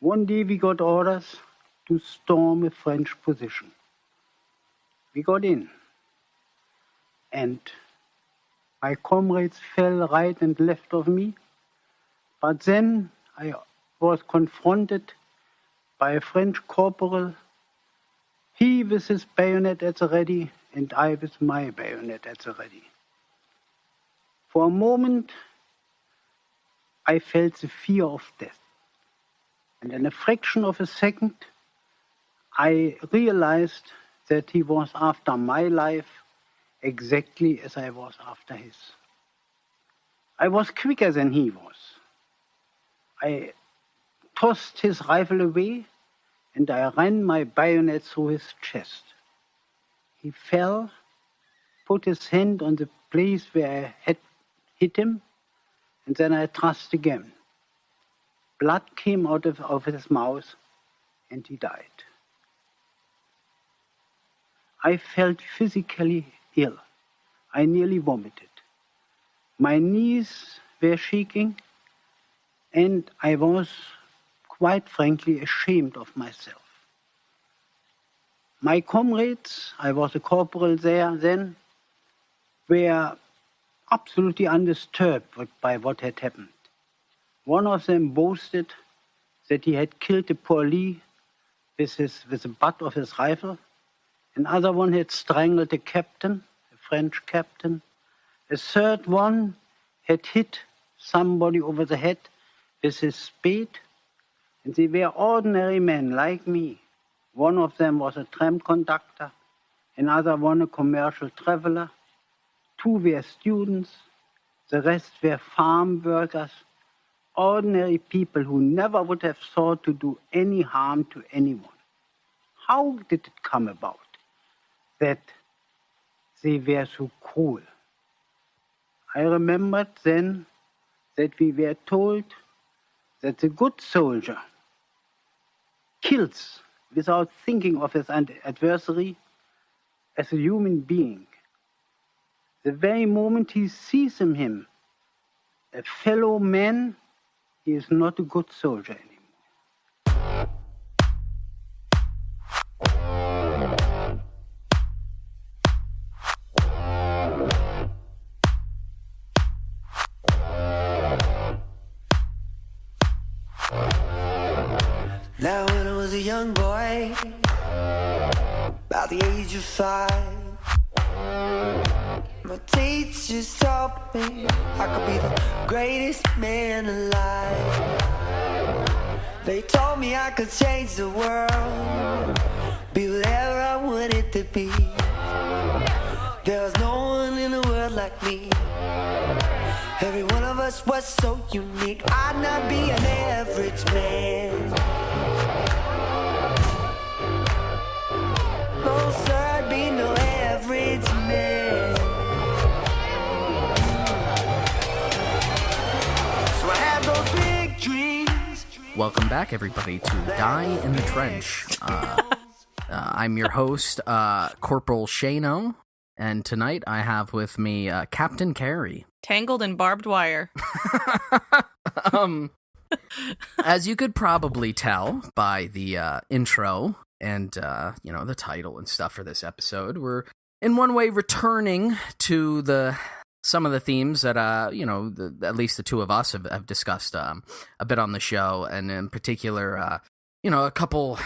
One day we got orders to storm a French position. We got in, and my comrades fell right and left of me. But then I was confronted by a French corporal, he with his bayonet at the ready, and I with my bayonet at the ready. For a moment, I felt the fear of death. And in a fraction of a second, I realized that he was after my life exactly as I was after his. I was quicker than he was. I tossed his rifle away and I ran my bayonet through his chest. He fell, put his hand on the place where I had hit him, and then I thrust again. Blood came out of his mouth and he died. I felt physically ill. I nearly vomited. My knees were shaking, and I was, quite frankly, ashamed of myself. My comrades, I was a corporal there then, were absolutely undisturbed by what had happened. One of them boasted that he had killed a Paulie with the butt of his rifle. Another one had strangled a captain, a French captain. A third one had hit somebody over the head with his spade. And they were ordinary men like me. One of them was a tram conductor, another one a commercial traveler. Two were students, the rest were farm workers, ordinary people who never would have thought to do any harm to anyone. How did it come about that they were so cruel? I remembered then that we were told that the good soldier kills without thinking of his adversary as a human being. The very moment he sees in him a fellow man, he is not a good soldier anymore. Now when I was a young boy, about the age of 5, my teachers taught me I could be the greatest man alive. They told me I could change the world, be whatever I wanted to be. There was no one in the world like me. Every one of us was so unique. I'd not be an average man. No, sir, I'd be no average man. So I had those big dreams. Welcome back, everybody, to Die in the Trench. I'm your host, Corporal Shano, and tonight I have with me Captain Cari. Tangled in barbed wire. As you could probably tell by the intro and, the title and stuff for this episode, we're in one way returning to some of the themes that, at least the two of us have discussed a bit on the show, and in particular, a couple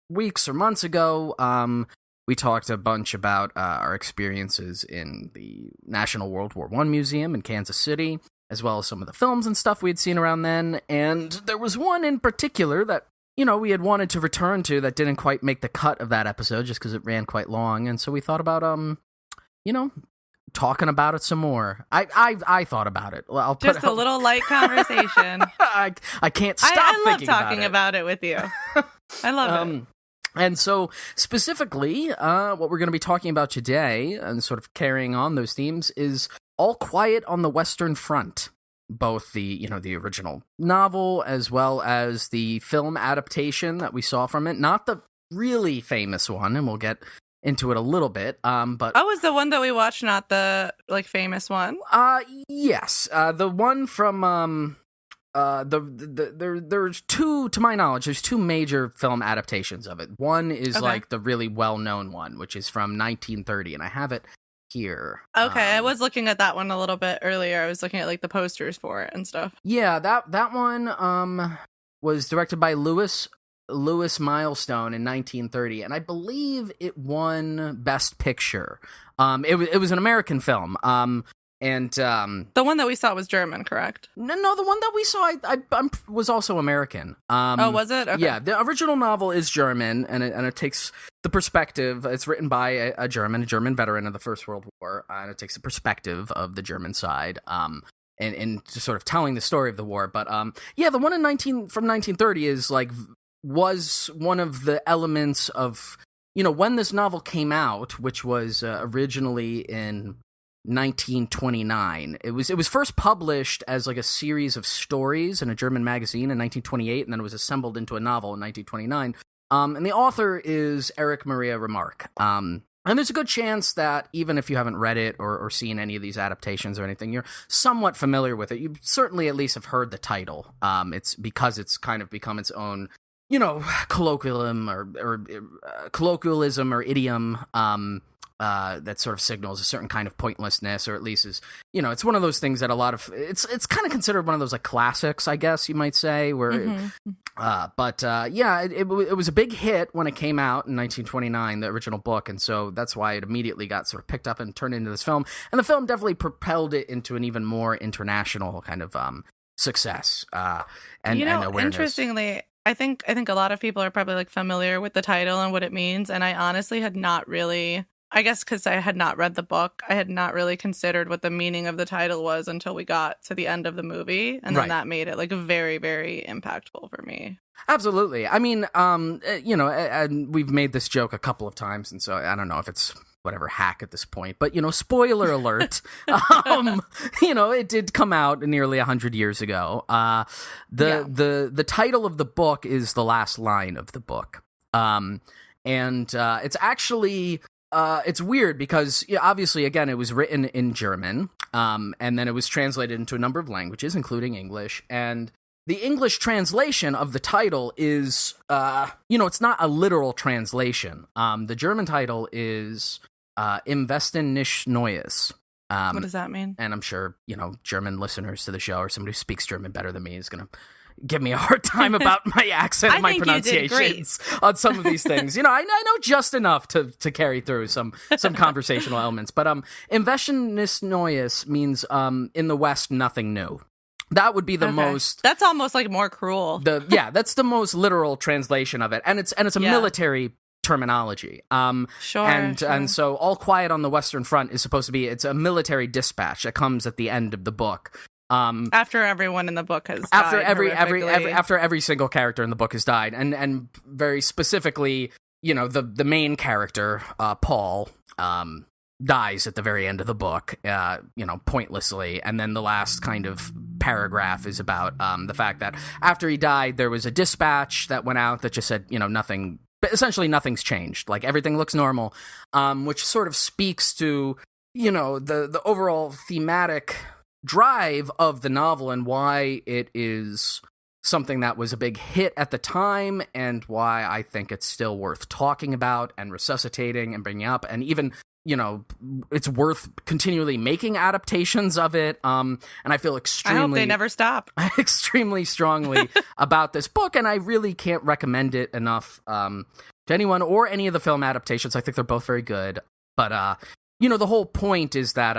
weeks or months ago, we talked a bunch about our experiences in the National World War I Museum in Kansas City, as well as some of the films and stuff we had seen around then, and there was one in particular that, we had wanted to return to that didn't quite make the cut of that episode just because it ran quite long, and so we thought about, talking about it some more. I thought about it. Well, I'll just a little light conversation. I can't stop I love thinking talking about it with you. I love it. And so, specifically, what we're going to be talking about today, and sort of carrying on those themes, is All Quiet on the Western Front. Both the original novel, as well as the film adaptation that we saw from it. Not the really famous one, and we'll get into it a little bit. But oh, was the one that we watched not the famous one? Yes, the one from there's two, to my knowledge, there's two major film adaptations of it. One is like the really well-known one, which is from 1930, and I have it here. Okay, I was looking at that one a little bit earlier. I was looking at like the posters for it and stuff. Yeah, that one was directed by Louis Milestone in 1930, and I believe it won Best Picture. It was an American film. And the one that we saw was German, correct? No, the one that we saw was also American. Oh, was it? Okay. Yeah, the original novel is German, and it takes the perspective. It's written by a German veteran of the First World War, and it takes the perspective of the German side. And just sort of telling the story of the war. But yeah, the one from 1930 is was one of the elements of, when this novel came out, which was originally in 1929. It was first published as like a series of stories in a German magazine in 1928, and then it was assembled into a novel in 1929. And the author is Erich Maria Remarque. And there's a good chance that even if you haven't read it or seen any of these adaptations or anything, you're somewhat familiar with it. You certainly at least have heard the title. It's because it's kind of become its own, colloquialism or idiom. That sort of signals a certain kind of pointlessness, or at least is, it's one of those things that it's kind of considered one of those like classics, I guess you might say, where, it was a big hit when it came out in 1929, the original book, and so that's why it immediately got sort of picked up and turned into this film, and the film definitely propelled it into an even more international kind of success and awareness. Interestingly, I think a lot of people are probably like familiar with the title and what it means, and I honestly had not really. I guess because I had not read the book, I had not really considered what the meaning of the title was until we got to the end of the movie, and then that made it like very, very impactful for me. Absolutely. I mean, and we've made this joke a couple of times, and so I don't know if it's whatever hack at this point, but spoiler alert, it did come out nearly 100 years ago. The title of the book is the last line of the book, and it's actually. It's weird because obviously, again, it was written in German, and then it was translated into a number of languages, including English. And the English translation of the title is, it's not a literal translation. The German title is Im Westen nicht Neues. What does that mean? And I'm sure, German listeners to the show or somebody who speaks German better than me is going to give me a hard time about my accent and my pronunciations on some of these things. I know just enough to carry through some conversational elements. But Im Westen nichts Neues means in the West, nothing new. That would be the most. That's almost like more cruel. That's the most literal translation of it, and it's a military terminology. Sure. And so All Quiet on the Western Front is supposed to be, it's a military dispatch that comes at the end of the book. After everyone in the book has after died after every single character in the book has died, and very specifically, the main character, Paul, dies at the very end of the book, pointlessly, and then the last kind of paragraph is about the fact that after he died, there was a dispatch that went out that just said, nothing. But essentially, nothing's changed. Like everything looks normal, which sort of speaks to the overall thematic drive of the novel and why it is something that was a big hit at the time, and why I think it's still worth talking about and resuscitating and bringing up, and even it's worth continually making adaptations of it. And I feel extremely. I hope they never stop. Extremely strongly about this book, and I really can't recommend it enough to anyone or any of the film adaptations. I think they're both very good, but the whole point is that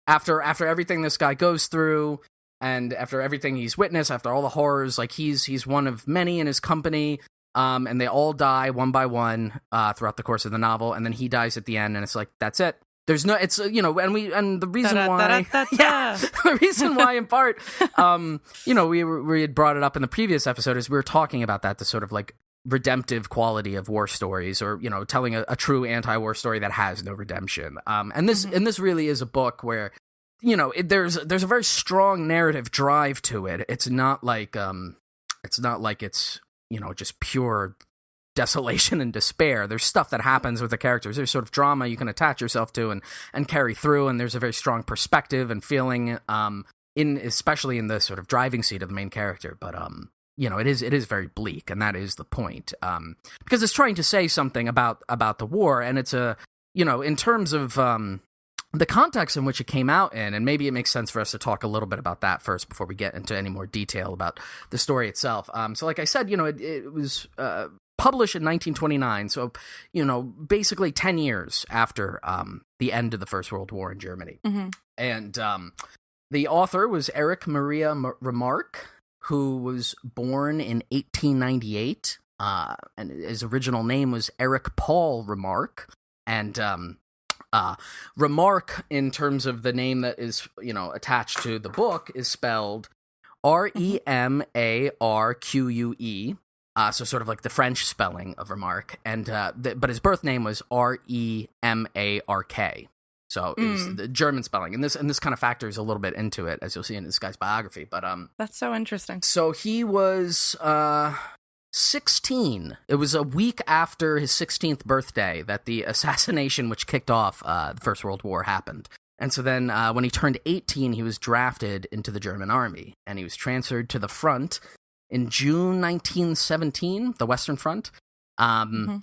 after everything this guy goes through, and after everything he's witnessed, after all the horrors, like he's one of many in his company. And they all die one by one throughout the course of the novel, and then he dies at the end, and it's like, that's it. There's no, it's and the reason why, the reason why in part, we had brought it up in the previous episode is we were talking about that, the sort of like redemptive quality of war stories, or telling a true anti-war story that has no redemption. And this really is a book where there's a very strong narrative drive to it. It's not like it's just pure desolation and despair. There's stuff that happens with the characters. There's sort of drama you can attach yourself to and carry through, and there's a very strong perspective and feeling. especially in the sort of driving seat of the main character. But it is very bleak, and that is the point. Because it's trying to say something about the war, and it's in terms of the context in which it came out in, and maybe it makes sense for us to talk a little bit about that first before we get into any more detail about the story itself. So like I said, it was published in 1929, so basically 10 years after the end of the First World War in Germany. Mm-hmm. And the author was Erich Maria Remarque, who was born in 1898, and his original name was Erich Paul Remarque, and Remarque, in terms of the name that is, attached to the book, is spelled Remarque, so sort of like the French spelling of Remarque, and but his birth name was Remark, so it was the German spelling, and this kind of factors a little bit into it, as you'll see in this guy's biography. But that's so interesting. So he was 16. It was a week after his 16th birthday that the assassination which kicked off the First World War happened. And so then when he turned 18, he was drafted into the German army, and he was transferred to the front in June 1917, the Western Front.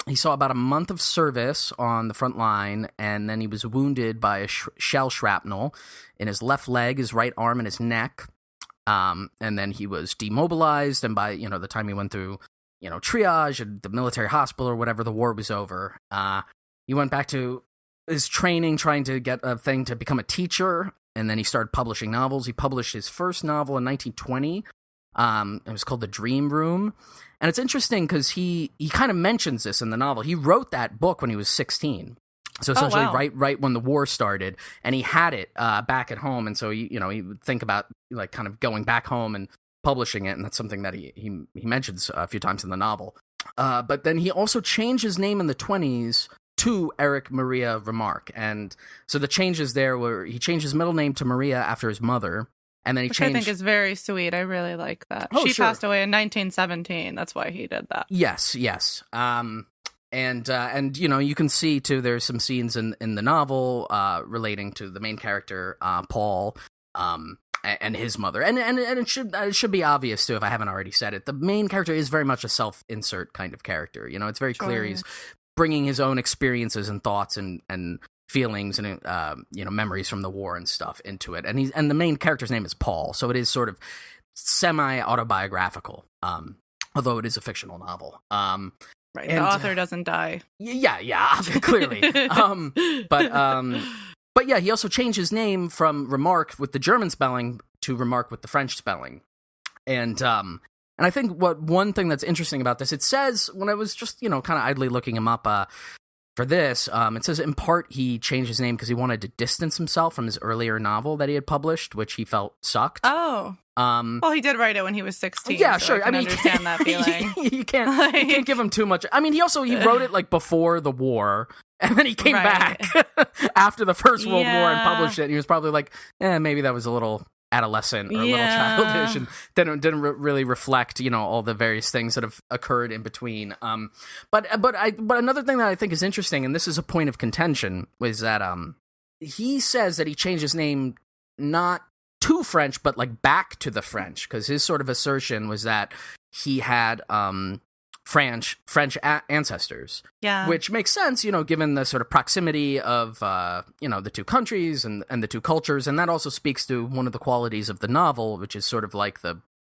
He saw about a month of service on the front line, and then he was wounded by a shell shrapnel in his left leg, his right arm, and his neck. And then he was demobilized, and by the time he went through triage at the military hospital or whatever, the war was over. He went back to his training, trying to get a thing to become a teacher, and then he started publishing novels. He published his first novel in 1920. It was called The Dream Room. And it's interesting because he kind of mentions this in the novel. He wrote that book when he was 16. So essentially right when the war started, and he had it back at home. And so, he would think about like kind of going back home and publishing it, and that's something that he mentions a few times in the novel. But then he also changed his name in the 1920s to Erich Maria Remarque, and so the changes there were he changed his middle name to Maria after his mother, and then he changed. I think is very sweet. I really like that. Oh, she sure. passed away in 1917. That's why he did that. Yes. And you can see too. There's some scenes in the novel relating to the main character Paul. And his mother, and it should be obvious too if I haven't already said it. The main character is very much a self-insert kind of character. It's very clear he's bringing his own experiences and thoughts and feelings and memories from the war and stuff into it. And the main character's name is Paul, so it is sort of semi-autobiographical, although it is a fictional novel. Right, the author doesn't die. Yeah, clearly. But yeah, he also changed his name from Remarque with the German spelling to Remarque with the French spelling. And I think one thing that's interesting about this, it says, when I was just, kind of idly looking him up for this, it says in part he changed his name because he wanted to distance himself from his earlier novel that he had published, which he felt sucked. Oh. Well, he did write it when he was 16. Yeah, so sure. I mean, understand that feeling. You can't give him too much. I mean, he wrote it like before the war, and then he came back after the First World War and published it. And he was probably like, maybe that was a little adolescent or a little childish, and didn't really reflect, all the various things that have occurred in between. But another thing that I think is interesting, and this is a point of contention, was that he says that he changed his name not to French, but like back to the French, because his sort of assertion was that he had French ancestors. Yeah, which makes sense, given the sort of proximity of the two countries and the two cultures, and that also speaks to one of the qualities of the novel, which is sort of like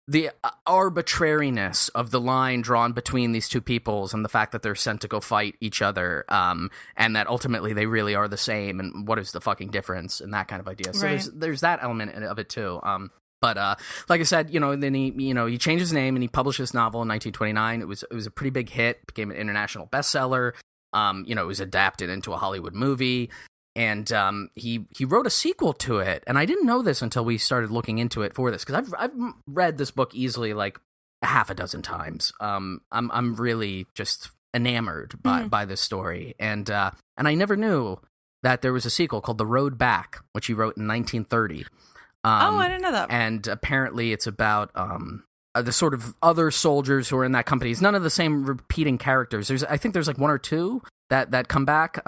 the arbitrariness of the line drawn between these two peoples and the fact that they're sent to go fight each other, and that ultimately they really are the same, and what is the fucking difference, and that kind of idea. So there's that element of it too. But like I said, then he changed his name and he published this novel in 1929. It was a pretty big hit, became an international bestseller. It was adapted into a Hollywood movie. And he wrote a sequel to it, and I didn't know this until we started looking into it for this, because I've read this book easily like a half a dozen times. I'm really just enamored by this story, and I never knew that there was a sequel called The Road Back, which he wrote in 1930. I didn't know that. And apparently it's about the sort of other soldiers who are in that company. It's none of the same repeating characters. I think there's like one or two that come back.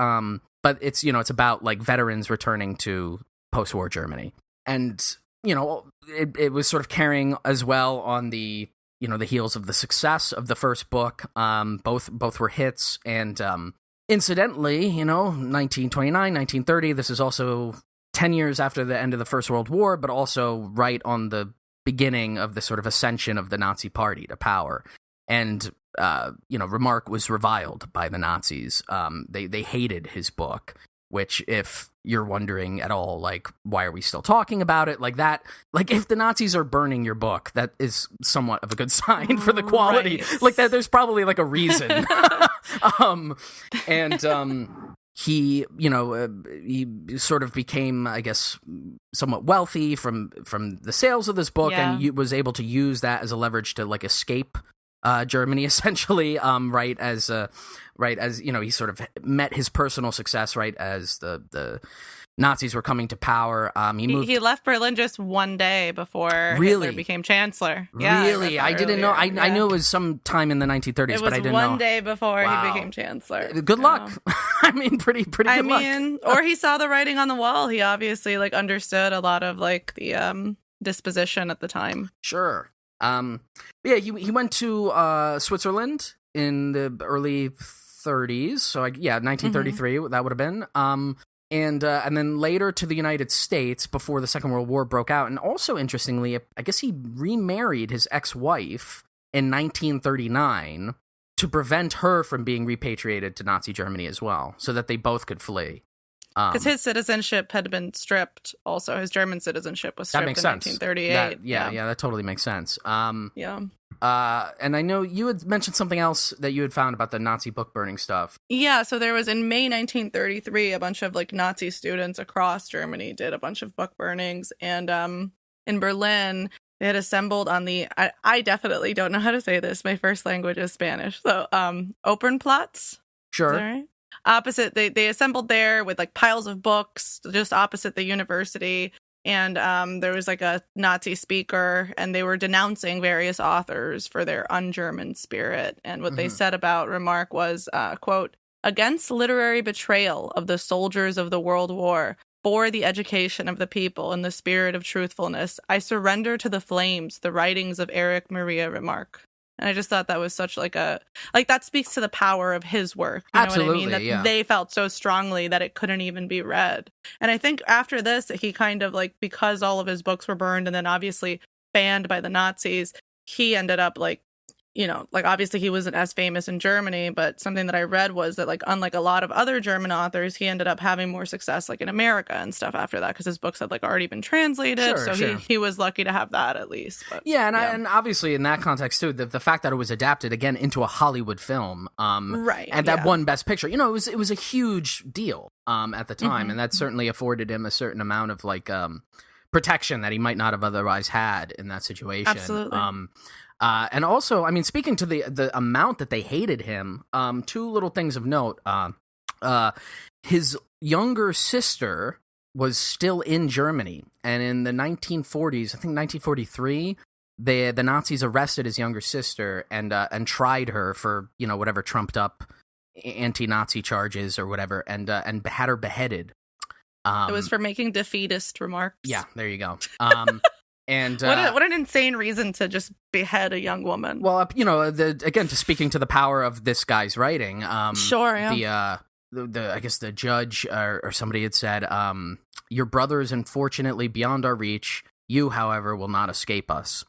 But it's, it's about like veterans returning to post-war Germany. And, it was sort of carrying as well on the heels of the success of the first book. Both were hits, and incidentally, 1929, 1930. This is also 10 years after the end of the First World War, but also right on the beginning of the sort of ascension of the Nazi Party to power. And Remarque was reviled by the Nazis. They hated his book, which, if you're wondering at all, like, why are we still talking about it? Like that, like, if the Nazis are burning your book, that is somewhat of a good sign for the quality. Right. Like that, there's probably like a reason. He sort of became, I guess, somewhat wealthy from the sales of this book, and was able to use that as a leverage to like escape Germany, essentially. Right as he sort of met his personal success right as the Nazis were coming to power. He left Berlin just one day before Hitler became chancellor. Yeah, really? I didn't know. I knew it was some time in the 1930s, but I didn't know. It was one day before he became chancellor. Good luck. I mean, pretty good luck. Or he saw the writing on the wall. He obviously like understood a lot of like the disposition at the time. Sure. He went to Switzerland in the early 30s. So 1933 that would have been. And then later to the United States before the Second World War broke out. And also, interestingly, I guess he remarried his ex-wife in 1939 to prevent her from being repatriated to Nazi Germany as well, so that they both could flee. Because his citizenship had been stripped also. His German citizenship was stripped in 1938. That totally makes sense. And I know you had mentioned something else that you had found about the Nazi book burning stuff. Yeah, so there was in May 1933, a bunch of like Nazi students across Germany did a bunch of book burnings. And in Berlin, they had assembled on the, I definitely don't know how to say this. My first language is Spanish. So Opernplatz. Sure. Is that right? Opposite, they assembled there with like piles of books just opposite the university. And there was like a Nazi speaker, and they were denouncing various authors for their un-German spirit. And what they said about Remarque was, quote, "Against literary betrayal of the soldiers of the World War, for the education of the people in the spirit of truthfulness, I surrender to the flames the writings of Erich Maria Remarque." And I just thought that was such like that speaks to the power of his work. You know what I mean? That they felt so strongly that it couldn't even be read. And I think after this, he kind of like, because all of his books were burned and then obviously banned by the Nazis, he ended up like, obviously he wasn't as famous in Germany, but something that I read was that like, unlike a lot of other German authors, he ended up having more success like in America and stuff after that, because his books had like already been translated. He was lucky to have that at least. But, and obviously in that context too, the fact that it was adapted again into a Hollywood film, that won Best Picture, it was a huge deal at the time, and that certainly afforded him a certain amount of like protection that he might not have otherwise had in that situation. Absolutely. And also, I mean, speaking to the amount that they hated him, two little things of note. His younger sister was still in Germany, and in the 1940s, I think 1943, the Nazis arrested his younger sister and tried her for whatever trumped up anti-Nazi charges or whatever, and had her beheaded. It was for making defeatist remarks. Yeah, there you go. And what an insane reason to just behead a young woman. Well, again, to speaking to the power of this guy's writing. Sure. Yeah. I guess the judge or somebody had said, "Your brother is unfortunately beyond our reach. You, however, will not escape us."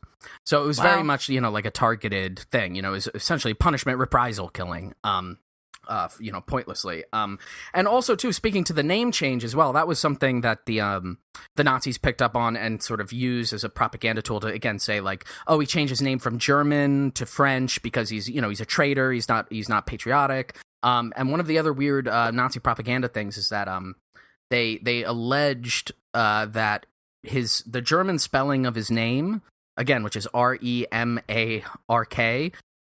So it was very much like a targeted thing. It was essentially punishment, reprisal killing. Pointlessly. And also, too, speaking to the name change as well, that was something that the Nazis picked up on and sort of used as a propaganda tool to, again, say, like, oh, he changed his name from German to French because he's a traitor, he's not patriotic. And one of the other weird Nazi propaganda things is that they alleged that the German spelling of his name, again, which is Remark,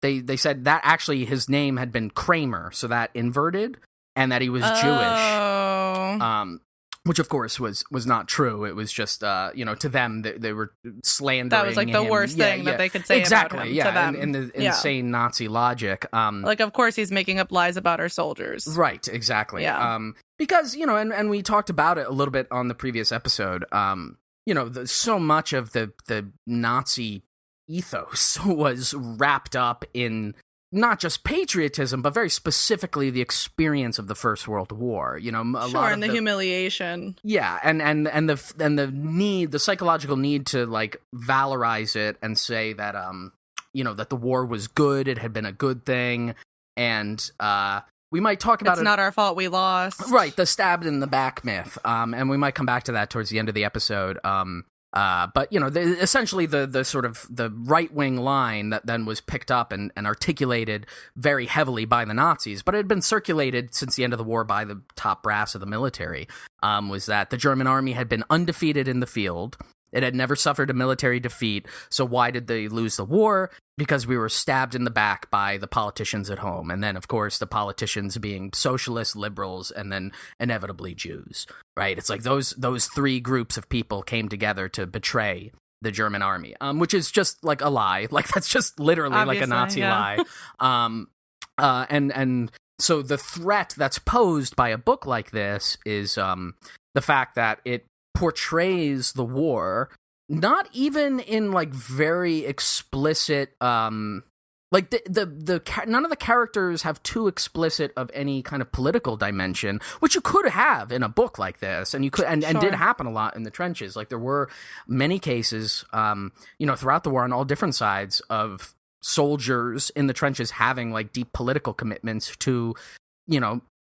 They said that actually his name had been Kramer, so that inverted, and that he was Jewish. Which of course was not true. It was just to them they were slandering. That was like the worst thing that they could say about him. To them. In the insane Nazi logic. Like, of course he's making up lies about our soldiers. Right, exactly. Yeah. Because and we talked about it a little bit on the previous episode. so much of the Nazi ethos was wrapped up in not just patriotism, but very specifically the experience of the First World War. A lot of the humiliation. Yeah, and the need, the psychological need to like valorize it and say that that the war was good, it had been a good thing, and we might talk about it's not our fault we lost. Right, the stabbed in the back myth, and we might come back to that towards the end of the episode. But essentially the sort of the right-wing line that then was picked up and articulated very heavily by the Nazis, but it had been circulated since the end of the war by the top brass of the military, was that the German army had been undefeated in the field. It had never suffered a military defeat, so why did they lose the war? Because we were stabbed in the back by the politicians at home. And then, of course, the politicians being socialists, liberals, and then inevitably Jews, right? It's like those three groups of people came together to betray the German army, which is just like a lie. Like, that's just literally obviously, like a Nazi yeah. lie. And so the threat that's posed by a book like this is the fact that it portrays the war not even in like very explicit like the none of the characters have too explicit of any kind of political dimension, which you could have in a book like this, and you could and did happen a lot in the trenches. Like there were many cases throughout the war on all different sides of soldiers in the trenches having like deep political commitments to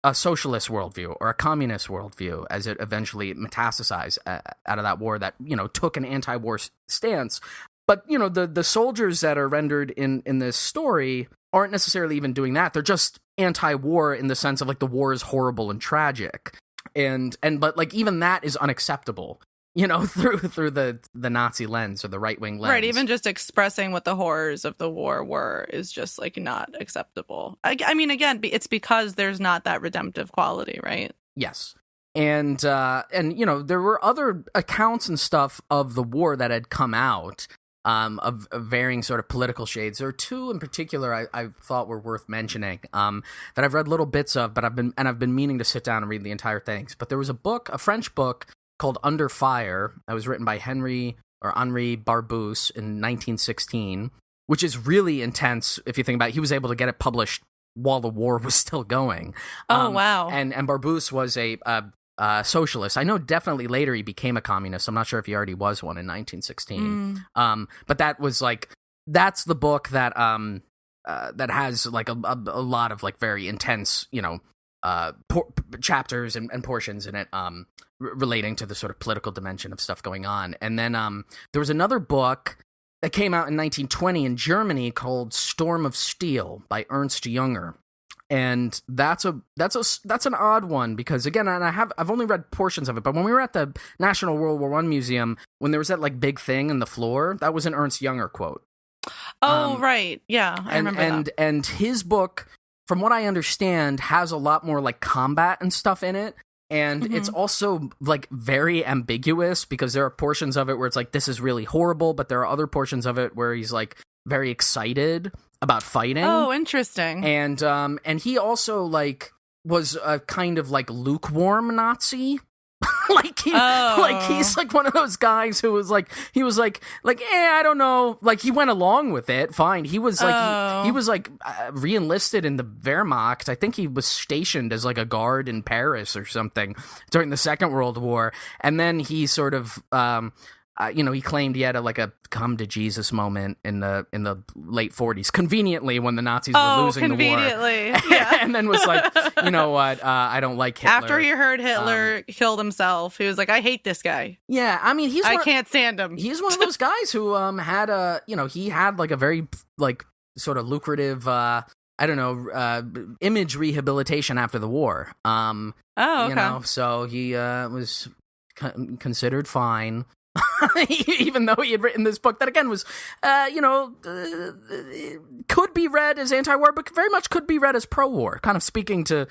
a socialist worldview or a communist worldview as it eventually metastasized out of that war that, took an anti-war stance. But, the soldiers that are rendered in this story aren't necessarily even doing that. They're just anti-war in the sense of like the war is horrible and tragic. But like even that is unacceptable, through the Nazi lens or the right-wing lens. Right, even just expressing what the horrors of the war were is just, like, not acceptable. I mean, again, it's because there's not that redemptive quality, right? Yes. And there were other accounts and stuff of the war that had come out of varying sort of political shades. There are two in particular I thought were worth mentioning that I've read little bits of, but I've been meaning to sit down and read the entire things. But there was a French book called Under Fire that was written by Henry Barbusse in 1916, which is really intense if you think about it. He was able to get it published while the war was still going. Oh, wow. And Barbusse was a socialist. I know definitely later he became a communist. I'm not sure if he already was one in 1916. But that was like, that's the book that that has like a lot of like very intense, chapters and portions in it relating to the sort of political dimension of stuff going on. And then there was another book that came out in 1920 in Germany called Storm of Steel by Ernst Junger. And that's an odd one because, again, and I've only read portions of it, but when we were at the National World War I Museum, when there was that like big thing in the floor, that was an Ernst Junger quote. Oh, right. Yeah, I remember that. And his book, from what I understand, has a lot more like combat and stuff in it. And it's also like very ambiguous because there are portions of it where it's like, this is really horrible, but there are other portions of it where he's like very excited about fighting. Oh, interesting. And he also like was a kind of like lukewarm Nazi. like he's like one of those guys who was like, I don't know, like he went along with it fine. He was like he was like re-enlisted in the Wehrmacht. I think he was stationed as like a guard in Paris or something during the Second World War, and then he sort of he claimed he had a come to Jesus moment in the late 40s, conveniently when the Nazis were losing the war. Yeah. And then was like, you know what, I don't like Hitler. After he heard Hitler killed himself, he was like, I hate this guy. Yeah, I mean, I can't stand him. He's one of those guys who had he had like a very like sort of lucrative image rehabilitation after the war. Okay. So he was considered fine. Even though he had written this book that again was, could be read as anti-war, but very much could be read as pro-war, kind of speaking to,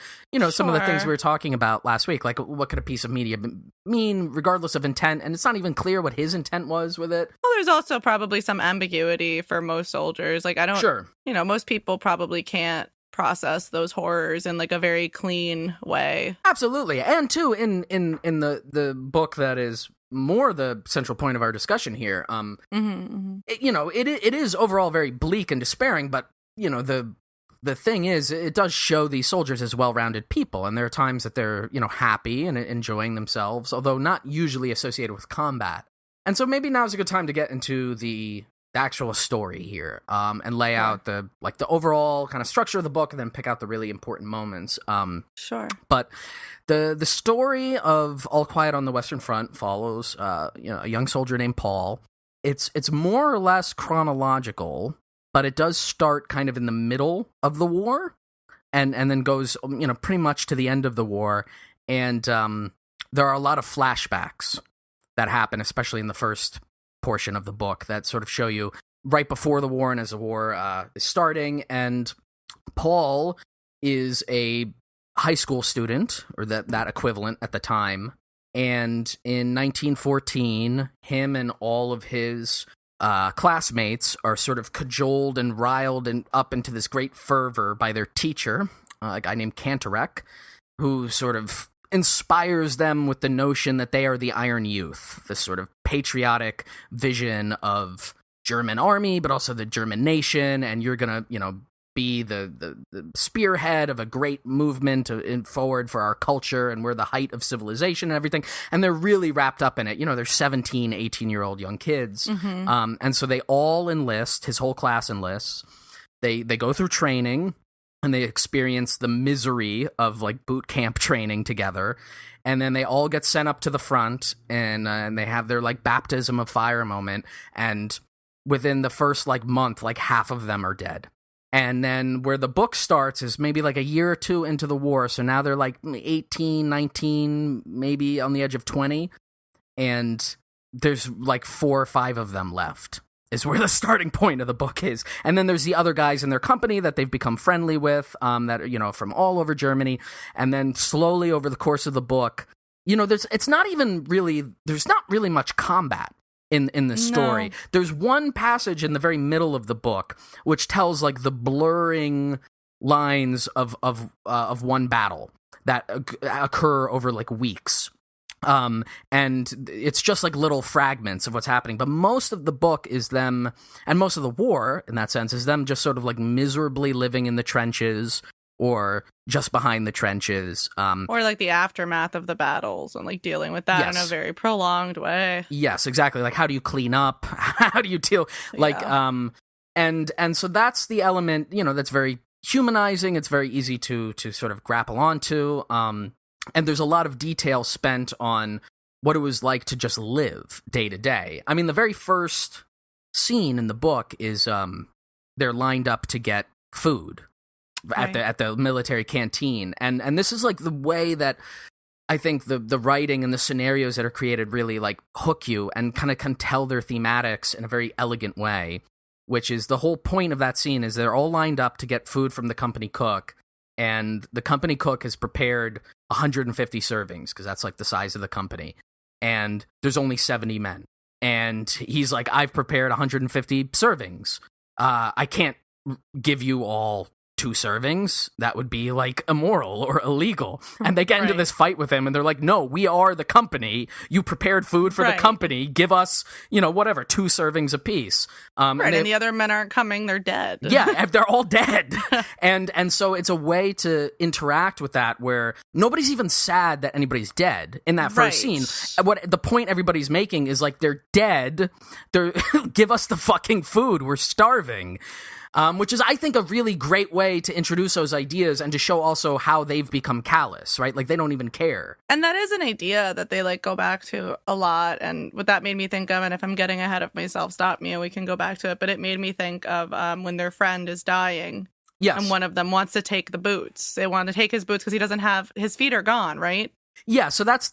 some of the things we were talking about last week, like what could a piece of media mean regardless of intent, and it's not even clear what his intent was with it. Well, there's also probably some ambiguity for most soldiers. Like, I don't, sure. Most people probably can't process those horrors in like a very clean way. Absolutely. And too, in the book that is more the central point of our discussion here. It is overall very bleak and despairing, but the thing is, it does show these soldiers as well-rounded people, and there are times that they're, happy and enjoying themselves, although not usually associated with combat. And so maybe now's a good time to get into the actual story here, and lay out the overall kind of structure of the book, and then pick out the really important moments. Sure. But the story of All Quiet on the Western Front follows, a young soldier named Paul. It's more or less chronological, but it does start kind of in the middle of the war, and then goes, pretty much to the end of the war. And there are a lot of flashbacks that happen, especially in the first portion of the book, that sort of show you right before the war and as the war is starting. And Paul is a high school student, or that equivalent at the time. And in 1914, him and all of his classmates are sort of cajoled and riled and up into this great fervor by their teacher, a guy named Cantorek, who sort of inspires them with the notion that they are the Iron Youth, this sort of patriotic vision of German army, but also the German nation, and you're gonna, be the spearhead of a great movement forward for our culture, and we're the height of civilization and everything. And they're really wrapped up in it. They're 17, 18-year-old young kids. Mm-hmm. And so they all enlist, his whole class enlists. They go through training, and they experience the misery of boot camp training together. And then they all get sent up to the front, and they have their baptism of fire moment. And within the first month, half of them are dead. And then where the book starts is maybe a year or two into the war. So now they're 18, 19, maybe on the edge of 20. And there's 4 or 5 of them left, is where the starting point of the book is. And then there's the other guys in their company that they've become friendly with, that are, from all over Germany. And then slowly over the course of the book, there's not really much combat in the story. No. There's one passage in the very middle of the book which tells the blurring lines of one battle that occur over weeks. And it's just little fragments of what's happening. But most of the book is them, and most of the war, in that sense, is them just sort of miserably living in the trenches, or just behind the trenches. Or the aftermath of the battles, and dealing with that in a very prolonged way. Yes, exactly. How do you clean up? How do you deal? And so that's the element, that's very humanizing. It's very easy to sort of grapple onto. And there's a lot of detail spent on what it was like to just live day to day. I mean, the very first scene in the book is they're lined up to get food at the military canteen. And this is the way that I think the writing and the scenarios that are created really hook you and kind of can tell their thematics in a very elegant way, which is the whole point of that scene is they're all lined up to get food from the company cook. And the company cook has prepared 150 servings, because that's the size of the company. And there's only 70 men. And he's I've prepared 150 servings. I can't give you all 2 servings. That would be immoral or illegal. And they get into this fight with him, and they're no, we are the company. You prepared food for the company. Give us, 2 servings apiece. And the other men aren't coming. They're dead. Yeah, they're all dead. And so it's a way to interact with that where nobody's even sad that anybody's dead in that first scene. What the point everybody's making is they're dead. Give us the fucking food. We're starving. Which is, I think, a really great way to introduce those ideas and to show also how they've become callous, right? They don't even care. And that is an idea that they go back to a lot. And what that made me think of, and if I'm getting ahead of myself, stop me and we can go back to it. But it made me think of when their friend is dying. Yes. And one of them wants to take the boots. They want to take his boots because he doesn't have, his feet are gone, right? Yeah, so that's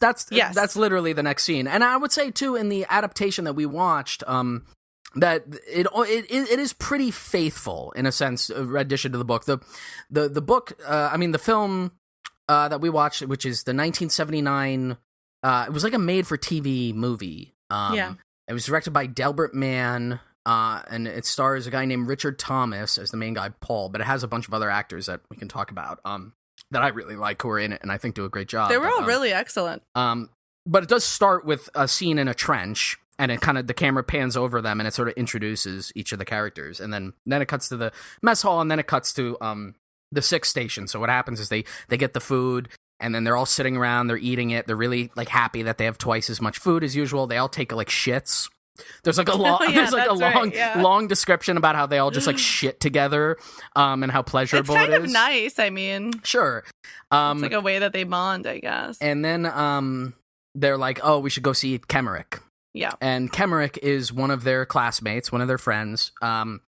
literally the next scene. And I would say, too, in the adaptation that we watched, that it is pretty faithful in a sense, a rendition to the book. The book, the film that we watched, which is the 1979, it was a made-for-TV movie. It was directed by Delbert Mann, and it stars a guy named Richard Thomas as the main guy, Paul, but it has a bunch of other actors that we can talk about that I really like who are in it and I think do a great job. They were all really excellent. But it does start with a scene in a trench, and it kind of, the camera pans over them, and it sort of introduces each of the characters, and then it cuts to the mess hall, and then it cuts to the sick station. So what happens is they get the food, and then they're all sitting around, they're eating it, they're really like happy that they have twice as much food as usual. They all take like shits. There's like a long description about how they all just like shit together, and how pleasurable it's kind it is. of nice. I mean, sure, it's like a way that they bond, I guess. And then they're like, oh, we should go see Kemerick. Yeah. And Kemerick is one of their classmates, one of their friends. And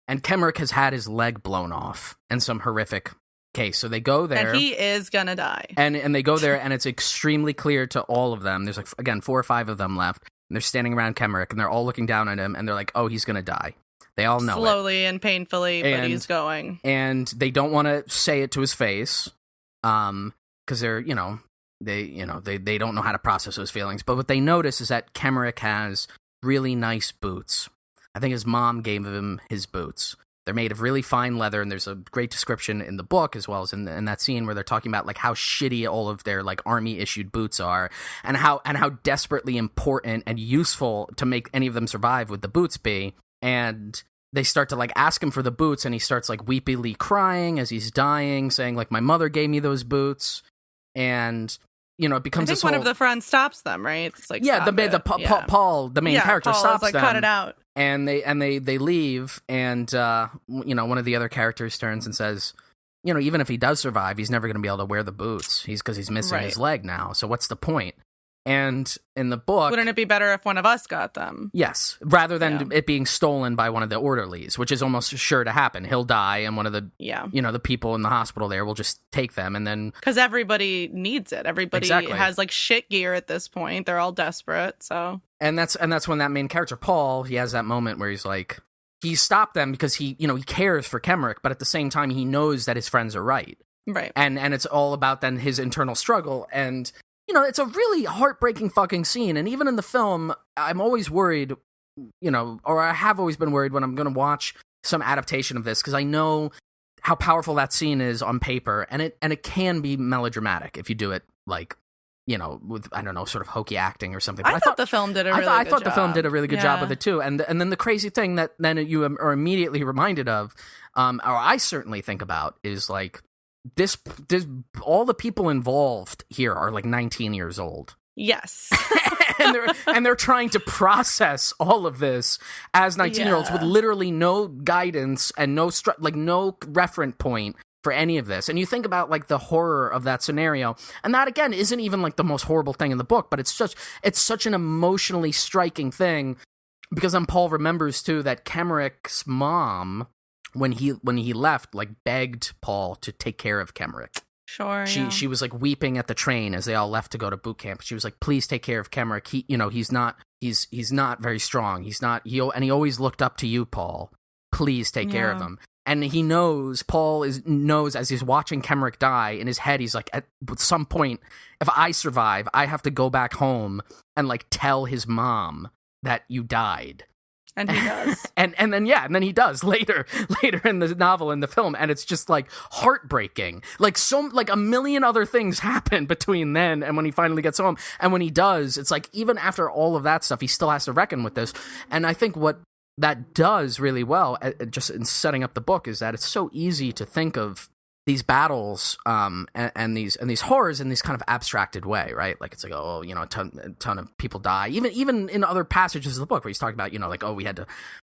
Kemerick has had his leg blown off in some horrific case. So they go there. And he is gonna die. And they go there, and it's extremely clear to all of them. There's like, again, 4 or 5 of them left. And they're standing around Kemerick, and they're all looking down at him, and they're like, oh, he's gonna die. They all know Slowly and painfully, but he's going. And they don't want to say it to his face, because they're, they don't know how to process those feelings. But what they notice is that Kemerick has really nice boots. I think his mom gave him his boots. They're made of really fine leather, and there's a great description in the book as well as in that scene where they're talking about like how shitty all of their like army issued boots are, and how desperately important and useful to make any of them survive would the boots be. And they start to like ask him for the boots, and he starts like weepily crying as he's dying, saying like, my mother gave me those boots. And it becomes I think this one whole... of the friends stops them, right? It's like, Paul, the main character, Paul stops is like, them. cut it out. And they leave, and one of the other characters turns and says, even if he does survive, he's never going to be able to wear the boots. Because he's missing his leg now. So what's the point? And in the book... Wouldn't it be better if one of us got them? Yes, rather than it being stolen by one of the orderlies, which is almost sure to happen. He'll die, and one of the the people in the hospital there will just take them, and then... Because everybody needs it. Everybody has like shit gear at this point. They're all desperate, so... And that's when that main character, Paul, he has that moment where he's like... He stopped them because he cares for Kemerick, but at the same time, he knows that his friends are right. Right. And it's all about then his internal struggle, and... it's a really heartbreaking fucking scene. And even in the film, I'm always worried, or I have always been worried when I'm going to watch some adaptation of this, because I know how powerful that scene is on paper. And it can be melodramatic if you do it like, with, I don't know, sort of hokey acting or something. But I thought the film did a really good job. I thought the film did a really good job with it too. And then the crazy thing that then you are immediately reminded of, or I certainly think about, is like, this all the people involved here are like 19 years old. Yes. and they're trying to process all of this as 19-year-olds with literally no guidance and no referent point for any of this. And you think about like the horror of that scenario, and that again isn't even like the most horrible thing in the book, but it's such an emotionally striking thing, because then Paul remembers too that Kemerick's mom, when he left, like begged Paul to take care of Kemerick. Sure. She was like weeping at the train as they all left to go to boot camp. She was like, "Please take care of Kemerick. He's not very strong. And he always looked up to you, Paul. Please take care of him." And he knows, knows as he's watching Kemerick die, in his head he's like, at some point, if I survive, I have to go back home and like tell his mom that you died. And he does. and then he does later in the novel, in the film, and it's just like heartbreaking. Like a million other things happen between then and when he finally gets home. And when he does, it's like even after all of that stuff, he still has to reckon with this. And I think what that does really well, just in setting up the book, is that it's so easy to think of these battles and these horrors in this kind of abstracted way, right? Like it's like, oh, a ton of people die. Even in other passages of the book where he's talking about, like, oh, we had to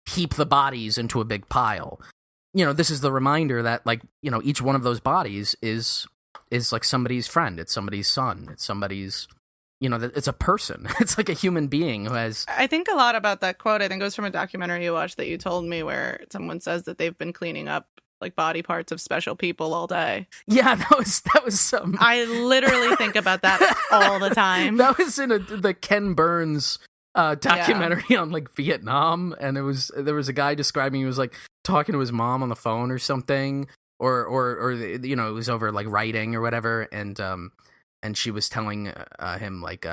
heap the bodies into a big pile. This is the reminder that, like, each one of those bodies is like somebody's friend. It's somebody's son. It's somebody's, it's a person. It's like a human being who has... I think a lot about that quote, I think it was from a documentary you watched that you told me, where someone says that they've been cleaning up like body parts of special people all day. Yeah, that was some... I literally think about that all the time. That was in the Ken Burns documentary on like Vietnam, and there was a guy describing, he was like talking to his mom on the phone or something, or it was over like writing or whatever, and she was telling him like,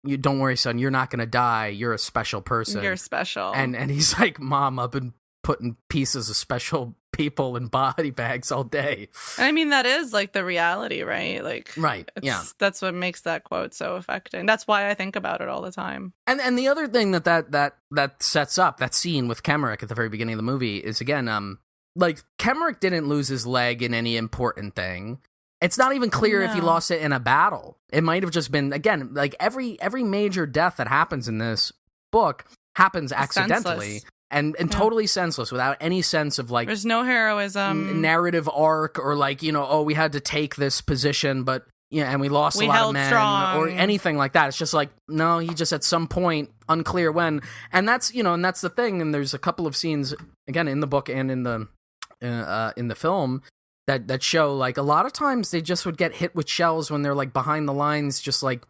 you don't worry, son, you're not gonna die, you're a special person, you're special. And he's like, Mom, I've been putting pieces of special people in body bags all day. I mean, that is like the reality, right? Like, right, yeah. That's what makes that quote so affecting. That's why I think about it all the time. And the other thing that sets up that scene with Kemerick at the very beginning of the movie is, again, like, Kemerick didn't lose his leg in any important thing. It's not even clear if he lost it in a battle. It might have just been, again, like, every major death that happens in this book happens accidentally. Senseless. And totally senseless, without any sense of, like, there's no heroism, narrative arc, or, like, you know, oh, we had to take this position, but and we lost a lot of men, strong, or anything like that. It's just like, no, he just at some point, unclear when, and that's the thing. And there's a couple of scenes, again, in the book and in the film that show, like, a lot of times they just would get hit with shells when they're, like, behind the lines, just, like,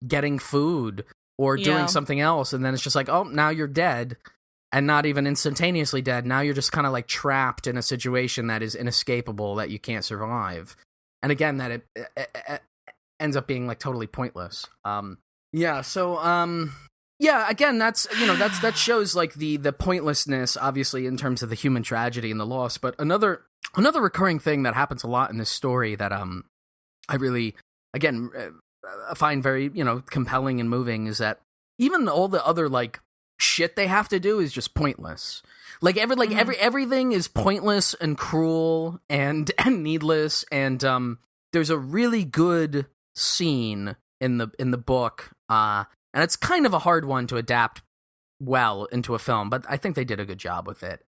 getting food or doing something else, and then it's just like, oh, now you're dead. And not even instantaneously dead. Now you're just kind of, like, trapped in a situation that is inescapable, that you can't survive. And again, that it ends up being, like, totally pointless. Again, that shows, like, the pointlessness, obviously, in terms of the human tragedy and the loss. But another recurring thing that happens a lot in this story that I really, again, find very, compelling and moving is that even all the other, like, shit they have to do is just pointless. Like, everything is pointless and cruel and needless. And there's a really good scene in the book, and it's kind of a hard one to adapt well into a film, but I think they did a good job with it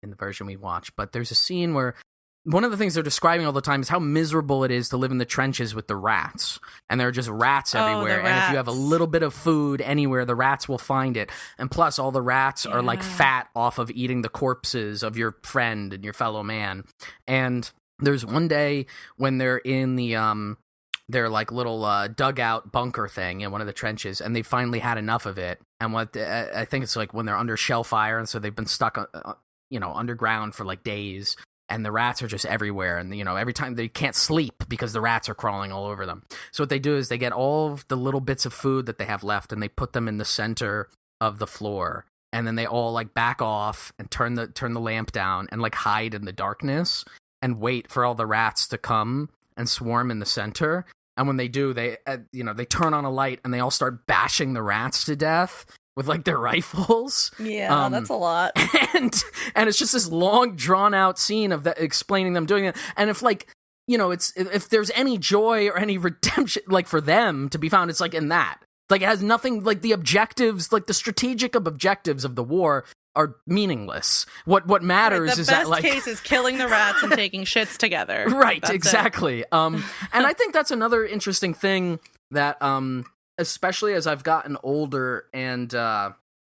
in the version we watched. But there's a scene where one of the things they're describing all the time is how miserable it is to live in the trenches with the rats. And there are just rats everywhere. And if you have a little bit of food anywhere, the rats will find it. And plus, all the rats are, like, fat off of eating the corpses of your friend and your fellow man. And there's one day when they're in their, like, little dugout bunker thing in one of the trenches, and they finally had enough of it. And I think it's, like, when they're under shell fire, and so they've been stuck, underground for, like, days. And the rats are just everywhere. And, every time they can't sleep because the rats are crawling all over them. So what they do is they get all of the little bits of food that they have left, and they put them in the center of the floor. And then they all, like, back off and turn the lamp down and, like, hide in the darkness and wait for all the rats to come and swarm in the center. And when they do, they turn on a light and they all start bashing the rats to death with, like, their rifles. Yeah, that's a lot. And it's just this long, drawn-out scene of that, explaining them doing it. And if, like, if there's any joy or any redemption, like, for them to be found, it's, like, in that. Like, it has nothing, like, the objectives, like, the strategic objectives of the war are meaningless. What matters is that, like, the best case is killing the rats and taking shits together. Right, That's exactly. And I think that's another interesting thing that, especially as I've gotten older and,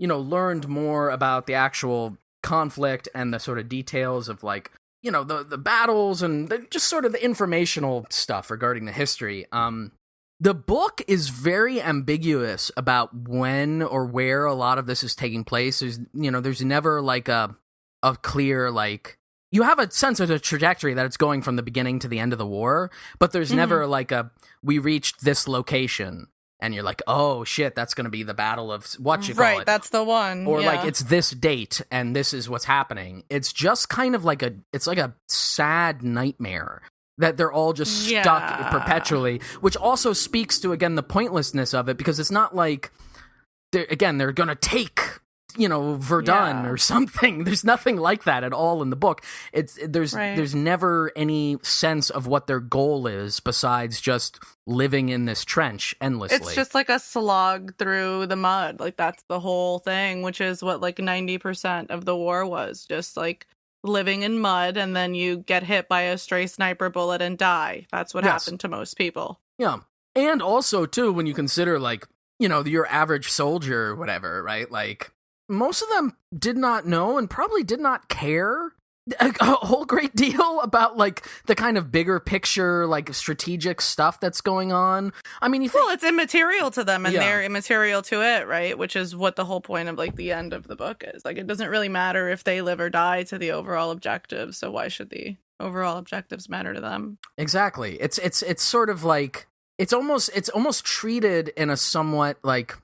learned more about the actual conflict and the sort of details of, like, the battles and just sort of the informational stuff regarding the history. The book is very ambiguous about when or where a lot of this is taking place. There's never, like, a clear, like, you have a sense of the trajectory that it's going from the beginning to the end of the war, but there's never, like, we reached this location. And you're like, oh, shit, that's going to be the battle of what you call it. Right, that's the one. Or, like, it's this date, and this is what's happening. It's just kind of like it's like a sad nightmare that they're all just stuck perpetually, which also speaks to, again, the pointlessness of it, because it's not like, they're going to take, Verdun or something. There's nothing like that at all in the book. There's never any sense of what their goal is besides just living in this trench endlessly. It's just like a slog through the mud. Like, that's the whole thing, which is what, like, 90% of the war was, just, like, living in mud, and then you get hit by a stray sniper bullet and die. That's what happened to most people. Yeah. And also, too, when you consider, like, your average soldier or whatever, right? Like, most of them did not know and probably did not care a whole great deal about, like, the kind of bigger picture, like, strategic stuff that's going on. I mean, well, it's immaterial to them, and they're immaterial to it, right? Which is what the whole point of, like, the end of the book is. Like, it doesn't really matter if they live or die to the overall objective, so why should the overall objectives matter to them? Exactly. It's sort of like, it's almost treated in a somewhat, like,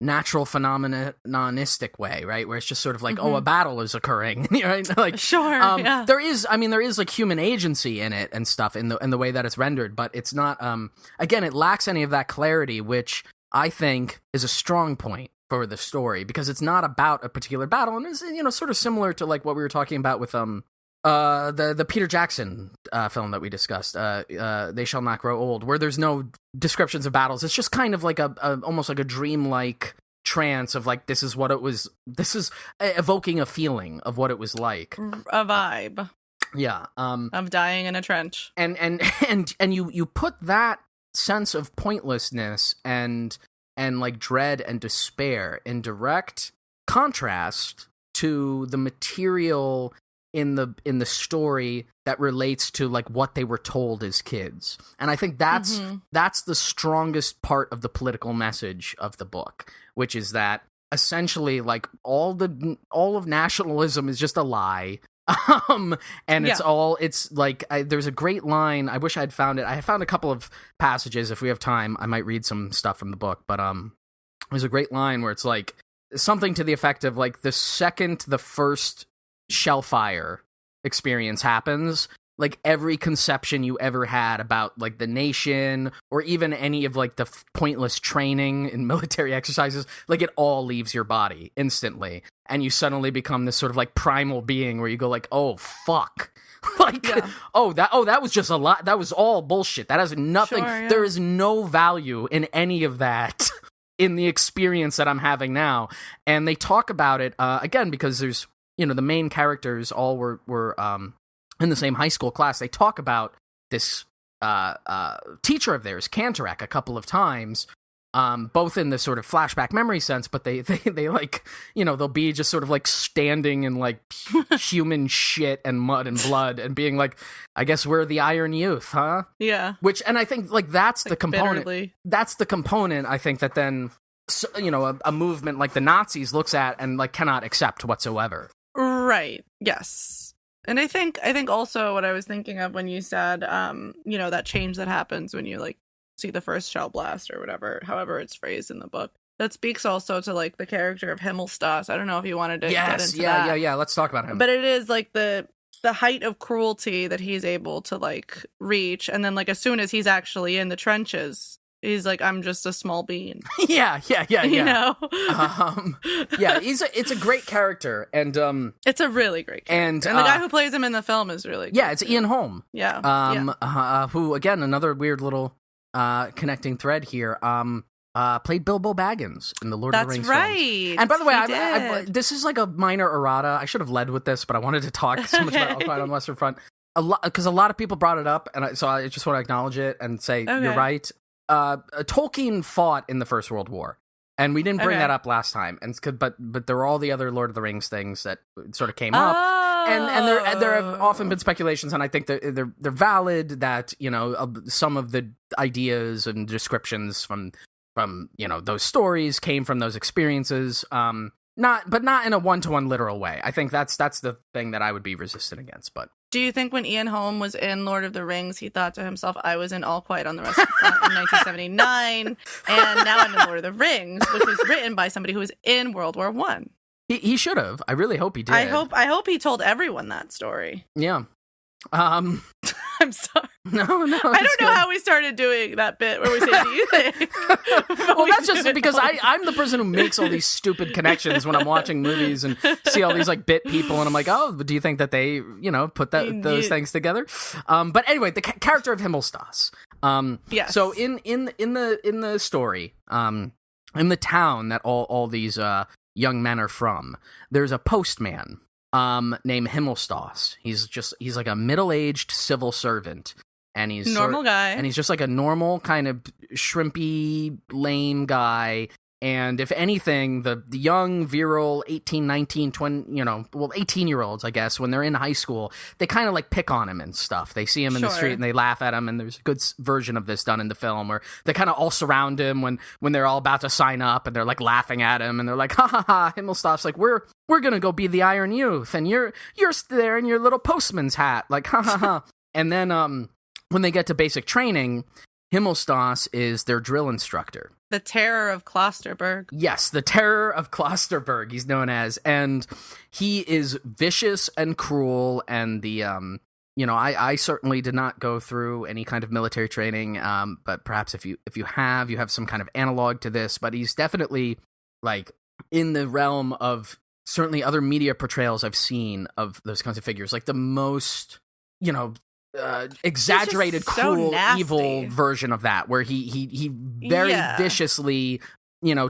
natural phenomenistic way, right? Where it's just sort of like, oh, a battle is occurring, right? Like, Sure, yeah. there is like human agency in it and stuff in the way that it's rendered, but it's not. Again, it lacks any of that clarity, which I think is a strong point for the story, because it's not about a particular battle, and it's, you know, sort of similar to like what we were talking about with the Peter Jackson film that we discussed, They Shall Not Grow Old, where there's no descriptions of battles. It's just kind of like a almost like a dreamlike trance of like, this is what it was. This is evoking a feeling of what it was like, a vibe. Yeah, of dying in a trench, and you put that sense of pointlessness and like dread and despair in direct contrast to the material in the story that relates to like what they were told as kids. And I think that's the strongest part of the political message of the book, which is that essentially like all of nationalism is just a lie. It's like, there's a great line. I wish I'd found it. I found a couple of passages. If we have time, I might read some stuff from the book, but there's a great line where it's like something to the effect of like, the second the first shellfire experience happens, like every conception you ever had about like the nation or even any of like the pointless training in military exercises, like it all leaves your body instantly, and you suddenly become this sort of like primal being where you go like, oh fuck. Like, that was just a lot. That was all bullshit. That has nothing. Sure, yeah. There is no value in any of that in the experience that I'm having now. And they talk about it again, because there's, you know, the main characters all were in the same high school class. They talk about this teacher of theirs, Cantorac, a couple of times, both in the sort of flashback memory sense, but they like, you know, they'll be just sort of like standing in like human shit and mud and blood and being like, I guess we're the Iron Youth, huh? Yeah. Which, and I think like that's like the component. Bitterly. That's the component, I think, that then, you know, a movement like the Nazis looks at and like cannot accept whatsoever. Right. Yes. And I think also what I was thinking of when you said, you know, that change that happens when you like see the first shell blast or whatever, however it's phrased in the book, that speaks also to like the character of Himmelstas. I don't know if you wanted to get into that. Yeah. Let's talk about him. But it is like the height of cruelty that he's able to like reach, and then like as soon as he's actually in the trenches, he's like, I'm just a small bean. Yeah. You know? Yeah, it's a great character, and it's a really great character. And the guy who plays him in the film is really good. Yeah, it's Ian Holm. Yeah. Who, again, another weird little connecting thread here, played Bilbo Baggins in the Lord of the Rings films. That's right. And by the way, I this is like a minor errata. I should have led with this, but I wanted to talk so much about Alpine on the Western Front. Because a lot of people brought it up, and so I just want to acknowledge it and say, you're right. Tolkien fought in the First World War, and we didn't bring that up last time. And but there were all the other Lord of the Rings things that sort of came up, and there have often been speculations, and I think they're valid, that, you know, some of the ideas and descriptions from you know those stories came from those experiences, not in a one-to-one literal way. I think that's the thing that I would be resistant against. But do you think when Ian Holm was in Lord of the Rings, he thought to himself, I was in All Quiet on the Western Front in 1979, and now I'm in Lord of the Rings, which was written by somebody who was in World War I? He should have. I really hope he did. I hope he told everyone that story. Yeah. I'm sorry. No. I don't know how we started doing that bit where we say, do you think? Well, that's just because I'm the person who makes all these stupid connections when I'm watching movies and see all these like bit people, and I'm like, oh, do you think that they, you know, put those things together? But anyway, the character of Himmelstas. Yes. So in the story, in the town that all these young men are from, there's a postman named Himmelstas. He's like a middle-aged civil servant, and he's normal guy, and he's just like a normal kind of shrimpy, lame guy. And if anything, the young, virile 18, 19, 20, 18-year-olds, I guess, when they're in high school, they kind of like pick on him and stuff. They see him in the street and they laugh at him, and there's a good version of this done in the film where they kind of all surround him when they're all about to sign up, and they're like laughing at him, and they're like, ha ha ha, Himmelstaf's like, we're gonna go be the Iron Youth, and you're there in your little postman's hat, like, ha ha ha. And then when they get to basic training, Himmelstas is their drill instructor. The Terror of Klosterberg. Yes, the Terror of Klosterberg, he's known as. And he is vicious and cruel, and the, I certainly did not go through any kind of military training, but perhaps if you have some kind of analog to this, but he's definitely, like, in the realm of certainly other media portrayals I've seen of those kinds of figures, like the most, exaggerated, cruel, evil version of that, where he very viciously,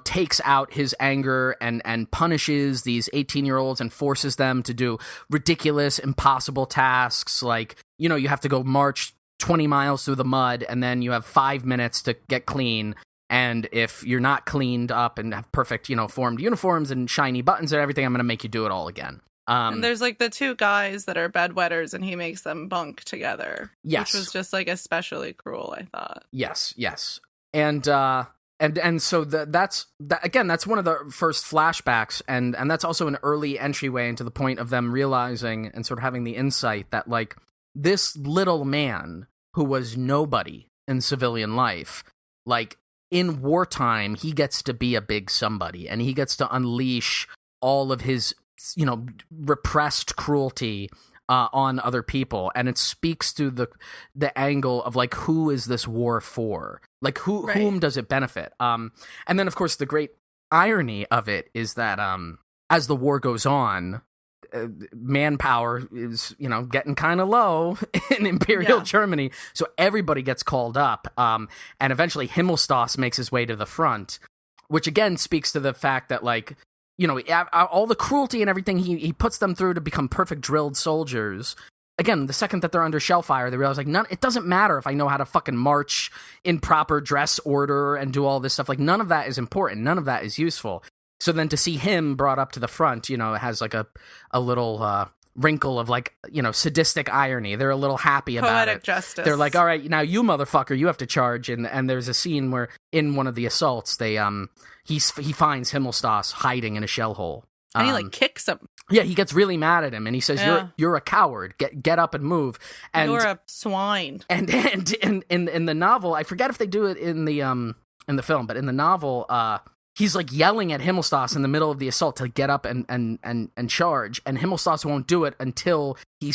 takes out his anger and punishes these 18-year-olds and forces them to do ridiculous, impossible tasks. Like, you have to go march 20 miles through the mud, and then you have 5 minutes to get clean. And if you're not cleaned up and have perfect, formed uniforms and shiny buttons and everything, I'm going to make you do it all again. And there's like the two guys that are bedwetters, and he makes them bunk together. Yes, which was just like especially cruel, I thought. Yes, and so that's one of the first flashbacks, and that's also an early entryway into the point of them realizing and sort of having the insight that, like, this little man who was nobody in civilian life, like, in wartime, he gets to be a big somebody, and he gets to unleash all of his, repressed cruelty on other people. And it speaks to the angle of, like, who is this war for? Like, whom does it benefit? And then, of course, the great irony of it is that as the war goes on, manpower is, getting kind of low in Imperial Germany, so everybody gets called up, and eventually Himmelstas makes his way to the front, which again speaks to the fact that, like, all the cruelty and everything he puts them through to become perfect drilled soldiers. Again, the second that they're under shell fire, they realize, like, it doesn't matter if I know how to fucking march in proper dress order and do all this stuff. Like, none of that is important. None of that is useful. So then to see him brought up to the front, it has like a little wrinkle of, like, sadistic irony. They're a little happy about Poetic it. Justice. They're like, all right, now you motherfucker, you have to charge. And there's a scene where in one of the assaults, they he finds Himmelstas hiding in a shell hole. And he, like, kicks him. Yeah, he gets really mad at him, and he says, "You're a coward. Get up and move." And you're a swine. And in the novel, I forget if they do it in the film, but in the novel, he's, like, yelling at Himmelstas in the middle of the assault to get up and charge, and Himmelstas won't do it until he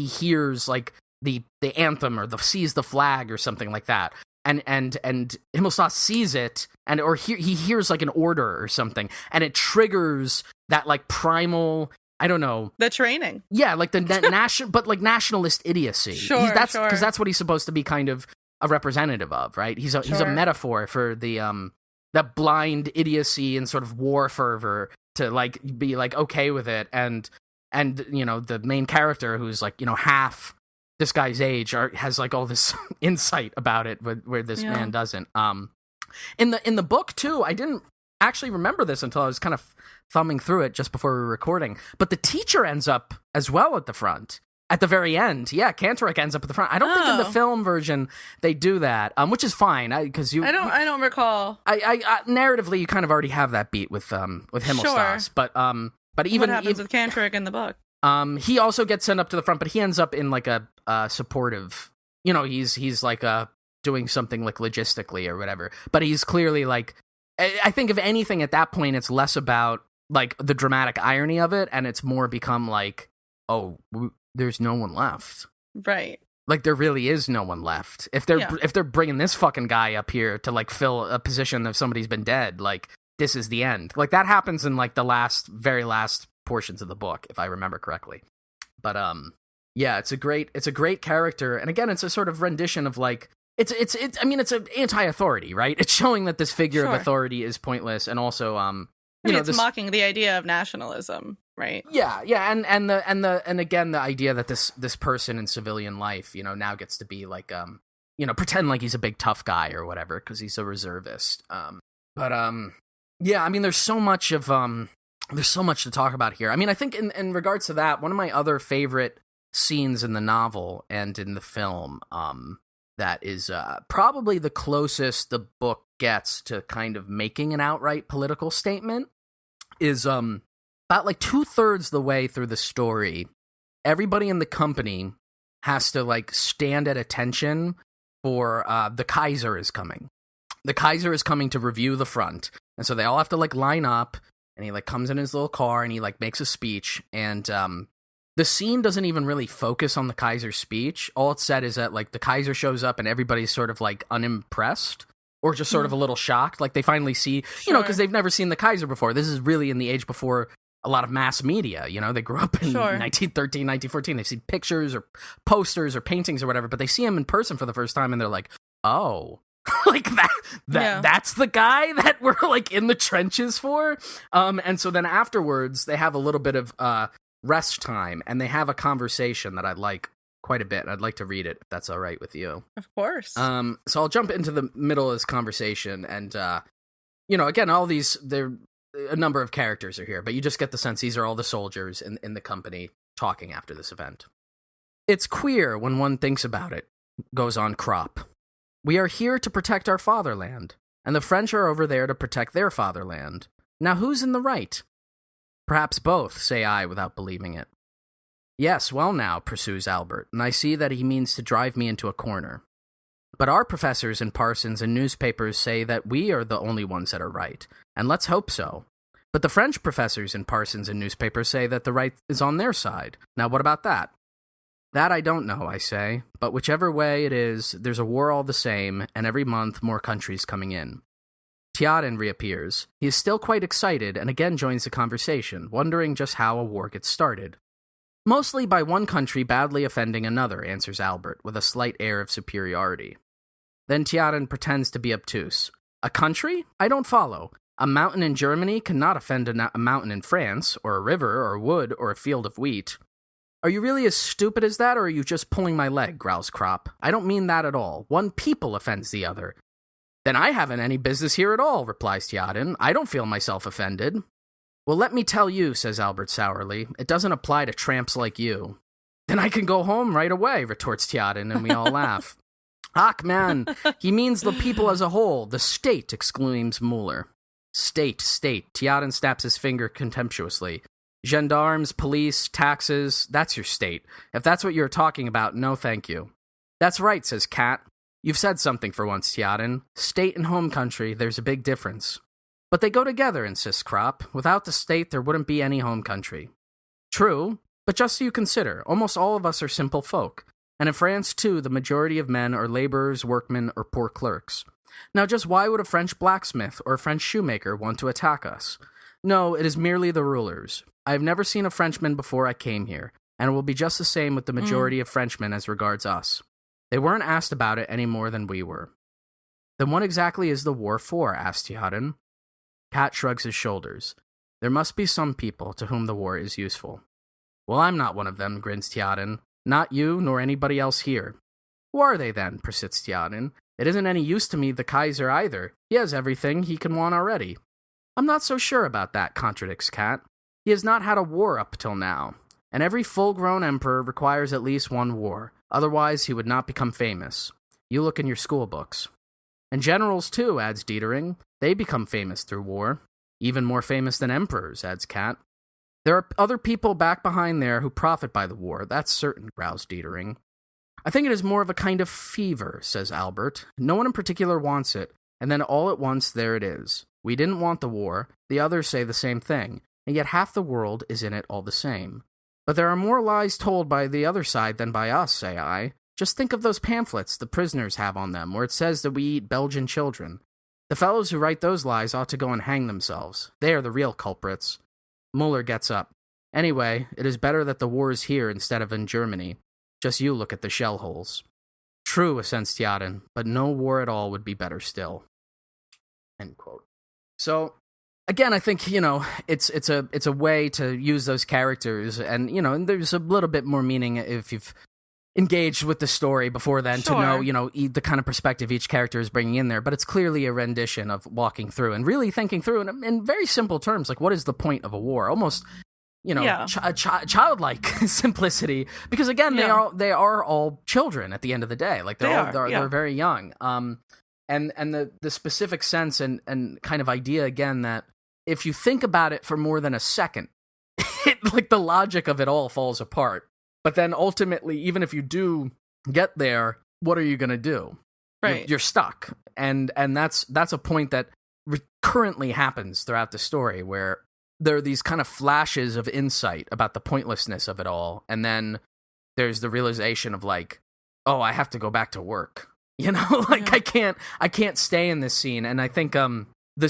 hears, like, the anthem or sees the flag or something like that. And Himmelstas sees it, he hears, like, an order or something, and it triggers that, like, primal, I don't know, the training. Yeah, like the nationalist idiocy. Sure, because that's what he's supposed to be kind of a representative of, right? He's a metaphor for the that blind idiocy and sort of war fervor to, like, be, like, okay with it, and the main character who's, like, half this guy's age has, like, all this insight about it where this man doesn't. In the book too, I didn't actually remember this until I was kind of thumbing through it just before we were recording, but the teacher ends up as well at the front at the very end. Yeah, Cantorek ends up at the front. I don't think in the film version they do that, which is fine, because I don't recall. I narratively you kind of already have that beat with Himmelstas, sure. But even what happens with Cantorek in the book? He also gets sent up to the front, but he ends up in, like, a supportive. He's like doing something, like, logistically or whatever. But he's clearly, like, I think if anything at that point, it's less about, like, the dramatic irony of it, and it's more become like, oh, there's no one left, right? Like, there really is no one left. If they're bringing this fucking guy up here to, like, fill a position if somebody's been dead, like, this is the end. Like, that happens in, like, the very last portions of the book, if I remember correctly. But yeah, it's a great character, and again, it's a sort of rendition of, like, it's an anti-authority, right? It's showing that this figure of authority is pointless, and also it's mocking the idea of nationalism, right? Yeah, and again, the idea that this person in civilian life, now gets to be, like, pretend like he's a big tough guy or whatever because he's a reservist. Yeah, I mean, there's so much to talk about here. I mean, I think in regards to that, one of my other favorite scenes in the novel and in the film, that is probably the closest the book gets to kind of making an outright political statement, is about, like, 2/3 the way through the story, everybody in the company has to, like, stand at attention for the Kaiser is coming. The Kaiser is coming to review the front. And so they all have to, like, line up, and he, like, comes in his little car, and he, like, makes a speech, and the scene doesn't even really focus on the Kaiser's speech. All it said is that, like, the Kaiser shows up, and everybody's sort of, like, unimpressed, or just sort of a little shocked. Like, they finally see, you know, because they've never seen the Kaiser before. This is really in the age before a lot of mass media, you know? They grew up in 1913, 1914. They see pictures or posters or paintings or whatever, but they see him in person for the first time, and they're like, oh... like that's the guy that we're like in the trenches for. And so then afterwards they have a little bit of rest time, and they have a conversation that I like quite a bit. I'd like to read it if that's all right with you. Of course. So I'll jump into the middle of this conversation, and you know, again, all these, there a number of characters are here, but you just get the sense these are all the soldiers in the company talking after this event. It's queer when one thinks about it, goes on Crop. We are here to protect our fatherland, and the French are over there to protect their fatherland. Now who's in the right? Perhaps both, say I without believing it. Yes, well now, pursues Albert, and I see that he means to drive me into a corner. But our professors and parsons and newspapers say that we are the only ones that are right, and let's hope so. But the French professors and parsons and newspapers say that the right is on their side. Now what about that? That I don't know, I say, but whichever way it is, there's a war all the same, and every month more countries coming in. Theoden reappears. He is still quite excited, and again joins the conversation, wondering just how a war gets started. Mostly by one country badly offending another, answers Albert, with a slight air of superiority. Then Theoden pretends to be obtuse. A country? I don't follow. A mountain in Germany cannot offend a mountain in France, or a river, or a wood, or a field of wheat. Are you really as stupid as that, or are you just pulling my leg, growls Crop. I don't mean that at all. One people offends the other. Then I haven't any business here at all, replies Theoden. I don't feel myself offended. Well, let me tell you, says Albert sourly, it doesn't apply to tramps like you. Then I can go home right away, retorts Theoden, and we all laugh. Ach, man, he means the people as a whole, the state, exclaims Mueller. State. Theoden snaps his finger contemptuously. Gendarmes, police, taxes, that's your state. If that's what you're talking about, no thank you. That's right, says Cat. You've said something for once, Theoden. State and home country, there's a big difference. But they go together, insists Crop. Without the state, there wouldn't be any home country. True, but just so you consider, almost all of us are simple folk. And in France, too, the majority of men are laborers, workmen, or poor clerks. Now just why would a French blacksmith or a French shoemaker want to attack us? No, it is merely the rulers. I have never seen a Frenchman before I came here, and it will be just the same with the majority of Frenchmen as regards us. They weren't asked about it any more than we were. Then what exactly is the war for? Asked Theoden. Cat shrugs his shoulders. There must be some people to whom the war is useful. Well, I'm not one of them, grins Theoden. Not you, nor anybody else here. Who are they then? Persists Theoden. It isn't any use to me, the Kaiser, either. He has everything he can want already. I'm not so sure about that, contradicts Cat. He has not had a war up till now, and every full-grown emperor requires at least one war, otherwise he would not become famous. You look in your school books. And generals, too, adds Dietering. They become famous through war. Even more famous than emperors, adds Cat. There are other people back behind there who profit by the war, that's certain, growls Dietering. I think it is more of a kind of fever, says Albert. No one in particular wants it, and then all at once there it is. We didn't want the war, the others say the same thing, and yet half the world is in it all the same. But there are more lies told by the other side than by us, say I. Just think of those pamphlets the prisoners have on them, where it says that we eat Belgian children. The fellows who write those lies ought to go and hang themselves. They are the real culprits. Mueller gets up. Anyway, it is better that the war is here instead of in Germany. Just you look at the shell holes. True, assents Theoden, but no war at all would be better still. End quote. So, again, I think, you know, it's a way to use those characters, and, you know, and there's a little bit more meaning if you've engaged with the story before then to know, you know, the kind of perspective each character is bringing in there. But it's clearly a rendition of walking through and really thinking through in very simple terms, like, what is the point of a war? Almost, you know, childlike simplicity, because again, they are all children at the end of the day. Like they're very young. And the specific sense and kind of idea again that if you think about it for more than a second, like the logic of it all falls apart. But then ultimately, even if you do get there, what are you going to do? Right. you're stuck, and that's a point that currently happens throughout the story, where there are these kind of flashes of insight about the pointlessness of it all, and then there's the realization of like, oh, I have to go back to work. Like I can't stay in this scene. And I think the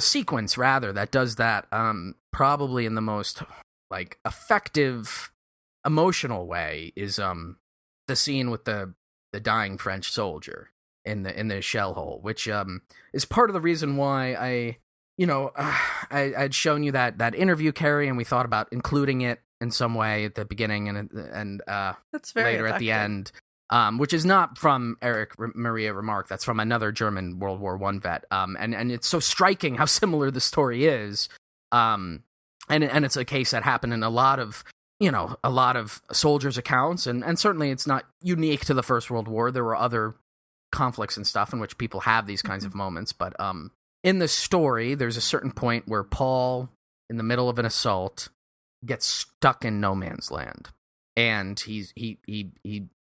sequence rather that does that probably in the most like effective emotional way is the scene with the dying French soldier in the shell hole, which is part of the reason why I'd shown you that interview, Cari, and we thought about including it in some way at the beginning and that's very later effective. At the end, which is not from Erich Maria Remarque. That's from another German World War I vet. And it's so striking how similar the story is. And it's a case that happened in a lot of soldiers' accounts, and certainly it's not unique to the First World War. There were other conflicts and stuff in which people have these kinds of moments, but in the story, there's a certain point where Paul, in the middle of an assault, gets stuck in no man's land, and he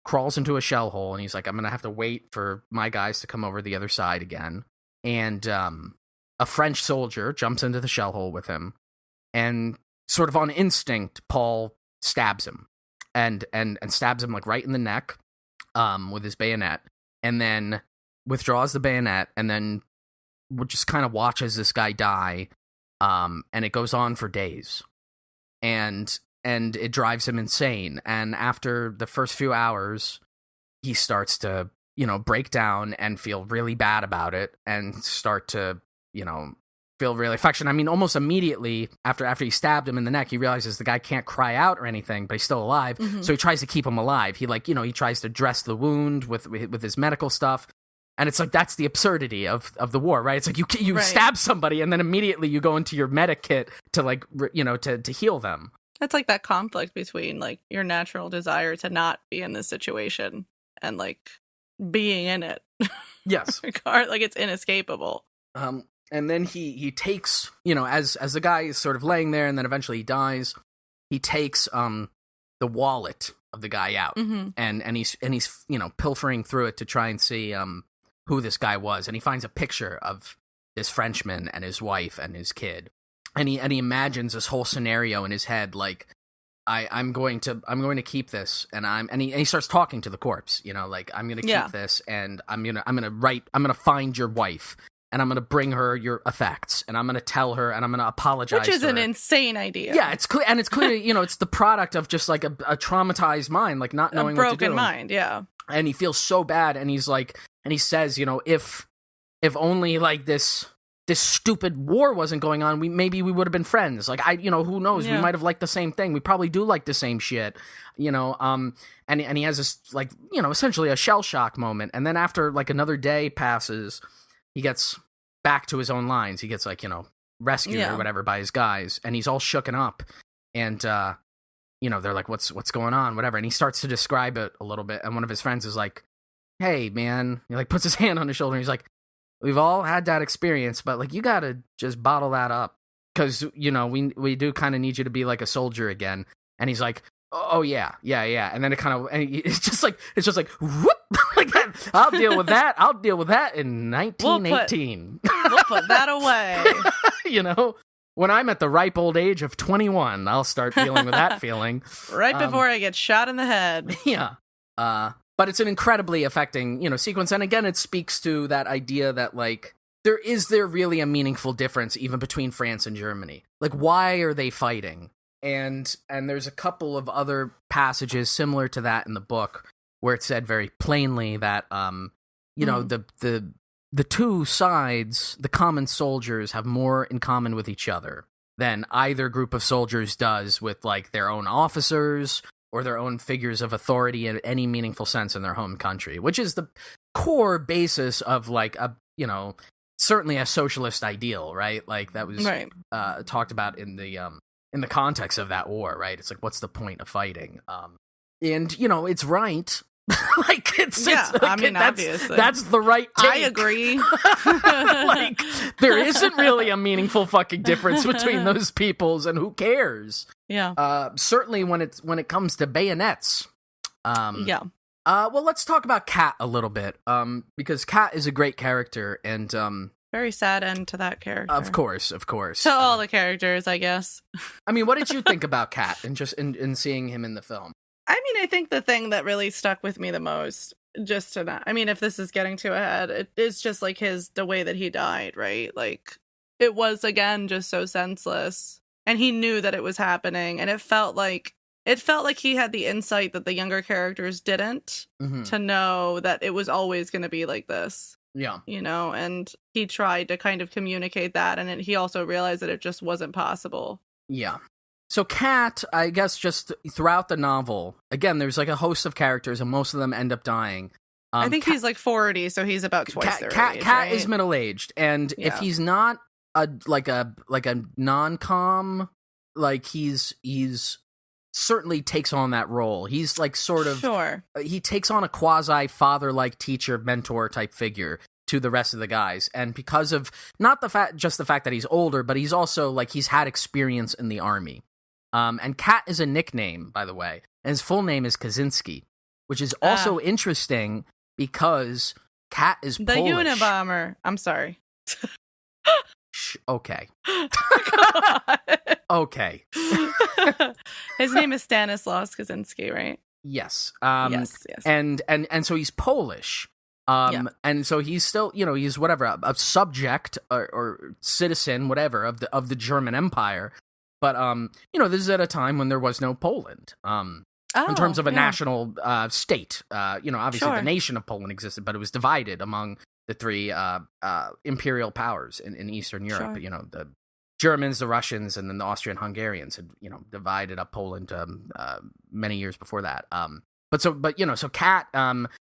crawls into a shell hole, and he's like, I'm gonna have to wait for my guys to come over the other side again. And a French soldier jumps into the shell hole with him, and sort of on instinct, Paul stabs him, and stabs him like right in the neck, with his bayonet, and then withdraws the bayonet, and then just kind of watches this guy die, and it goes on for days, and it drives him insane. And after the first few hours, he starts to break down and feel really bad about it, and start to feel really affection. I mean, almost immediately after he stabbed him in the neck, he realizes the guy can't cry out or anything, but he's still alive. Mm-hmm. So he tries to keep him alive. He he tries to dress the wound with his medical stuff. And it's like, that's the absurdity of the war, right? It's like you right. stab somebody, and then immediately you go into your medic kit to to heal them. It's like that conflict between like your natural desire to not be in this situation and like being in it. Yes. Like it's inescapable. And then he takes, as the guy is sort of laying there, and then eventually he dies, he takes the wallet of the guy out, mm-hmm. and he's pilfering through it to try and see who this guy was, and he finds a picture of this Frenchman and his wife and his kid, and he imagines this whole scenario in his head, like I'm going to keep this, and he starts talking to the corpse, like I'm going to keep this, and I'm going to find your wife, and I'm going to bring her your effects, and I'm going to tell her, and I'm going to apologize. Which is to an her. insane idea. Yeah, it's clear, and it's clearly, it's the product of just like a traumatized mind, like not knowing what to do. A broken mind, yeah. And he feels so bad, and he's like, and he says, if only like this stupid war wasn't going on, maybe we would have been friends. Like who knows? Yeah. We might have liked the same thing. We probably do like the same shit, and he has this like, essentially a shell shock moment, and then after like another day passes, he gets back to his own lines. He gets like, rescued or whatever by his guys, and he's all shooken up, and they're like, what's going on, whatever, and he starts to describe it a little bit, and one of his friends is like, hey man, he like puts his hand on his shoulder, and he's like, we've all had that experience, but like you gotta just bottle that up, because we do kind of need you to be like a soldier again. And he's like, oh yeah, and then it's just like whoop, like that. I'll deal with that in 1918. We'll put that away. When I'm at the ripe old age of 21, I'll start dealing with that feeling. Right before I get shot in the head. Yeah. But it's an incredibly affecting, sequence. And again, it speaks to that idea that, like, is there really a meaningful difference even between France and Germany? Like, why are they fighting? And there's a couple of other passages similar to that in the book where it said very plainly that, the two sides, the common soldiers, have more in common with each other than either group of soldiers does with, like, their own officers or their own figures of authority in any meaningful sense in their home country, which is the core basis of, like, certainly a socialist ideal, right? Like, that was right. Talked about in the context of that war, right? It's like, what's the point of fighting? And, it's right. Like, obviously. That's the right take. I agree. Like, there isn't really a meaningful fucking difference between those peoples, and who cares? Yeah. Certainly when it comes to bayonets. Well, let's talk about Kat a little bit, because Kat is a great character, and very sad end to that character. Of course. To all the characters, I guess. I mean, what did you think about Kat, and just in seeing him in the film? I mean, I think the thing that really stuck with me the most, just to not, I mean, if this is getting too ahead, it is just like the way that he died, right? Like, it was, again, just so senseless, and he knew that it was happening, and it felt like he had the insight that the younger characters didn't, to know that it was always going to be like this. Yeah. You know, and he tried to kind of communicate that, and he also realized that it just wasn't possible. Yeah. So Kat, I guess just throughout the novel, again, there's like a host of characters, and most of them end up dying. I think he's like 40, so he's about twice their age. Kat right? is middle-aged, and if he's not a non-com, like he's certainly takes on that role. He's like sort of he takes on a quasi father-like teacher mentor type figure to the rest of the guys, and because of not the fact that he's older, but he's also like he's had experience in the army. And Kat is a nickname, by the way, and his full name is Kaczynski, which is also interesting because Kat is the Polish. Unabomber. I'm sorry. Okay. Okay. His name is Stanislaus Kaczynski, right? Yes. Yes. And so he's Polish. And so he's still, he's whatever, a subject or citizen, whatever, of the German Empire. But this is at a time when there was no Poland. In terms of a national state. Obviously the nation of Poland existed, but it was divided among the three imperial powers in Eastern Europe. Sure. The Germans, the Russians, and then the Austrian-Hungarians had, divided up Poland many years before that. So Kat,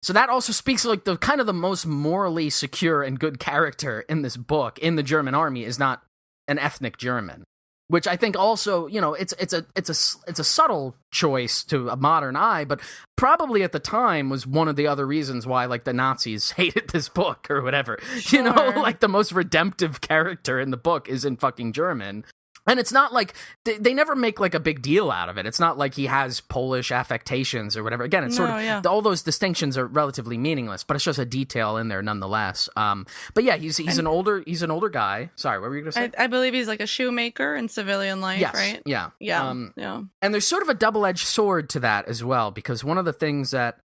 so that also speaks like the kind of the most morally secure and good character in this book in the German army is not an ethnic German, which I think also, it's a subtle choice to a modern eye, but probably at the time was one of the other reasons why like the Nazis hated this book or whatever. Sure. Like the most redemptive character in the book is in fucking German. And it's not like they never make like a big deal out of it. It's not like he has Polish affectations or whatever. Again, it's all those distinctions are relatively meaningless, but it's just a detail in there nonetheless. But yeah, he's an older guy. Sorry, what were you going to say? I believe he's like a shoemaker in civilian life, yes, right? Yeah. Yeah. And there's sort of a double-edged sword to that as well, because one of the things that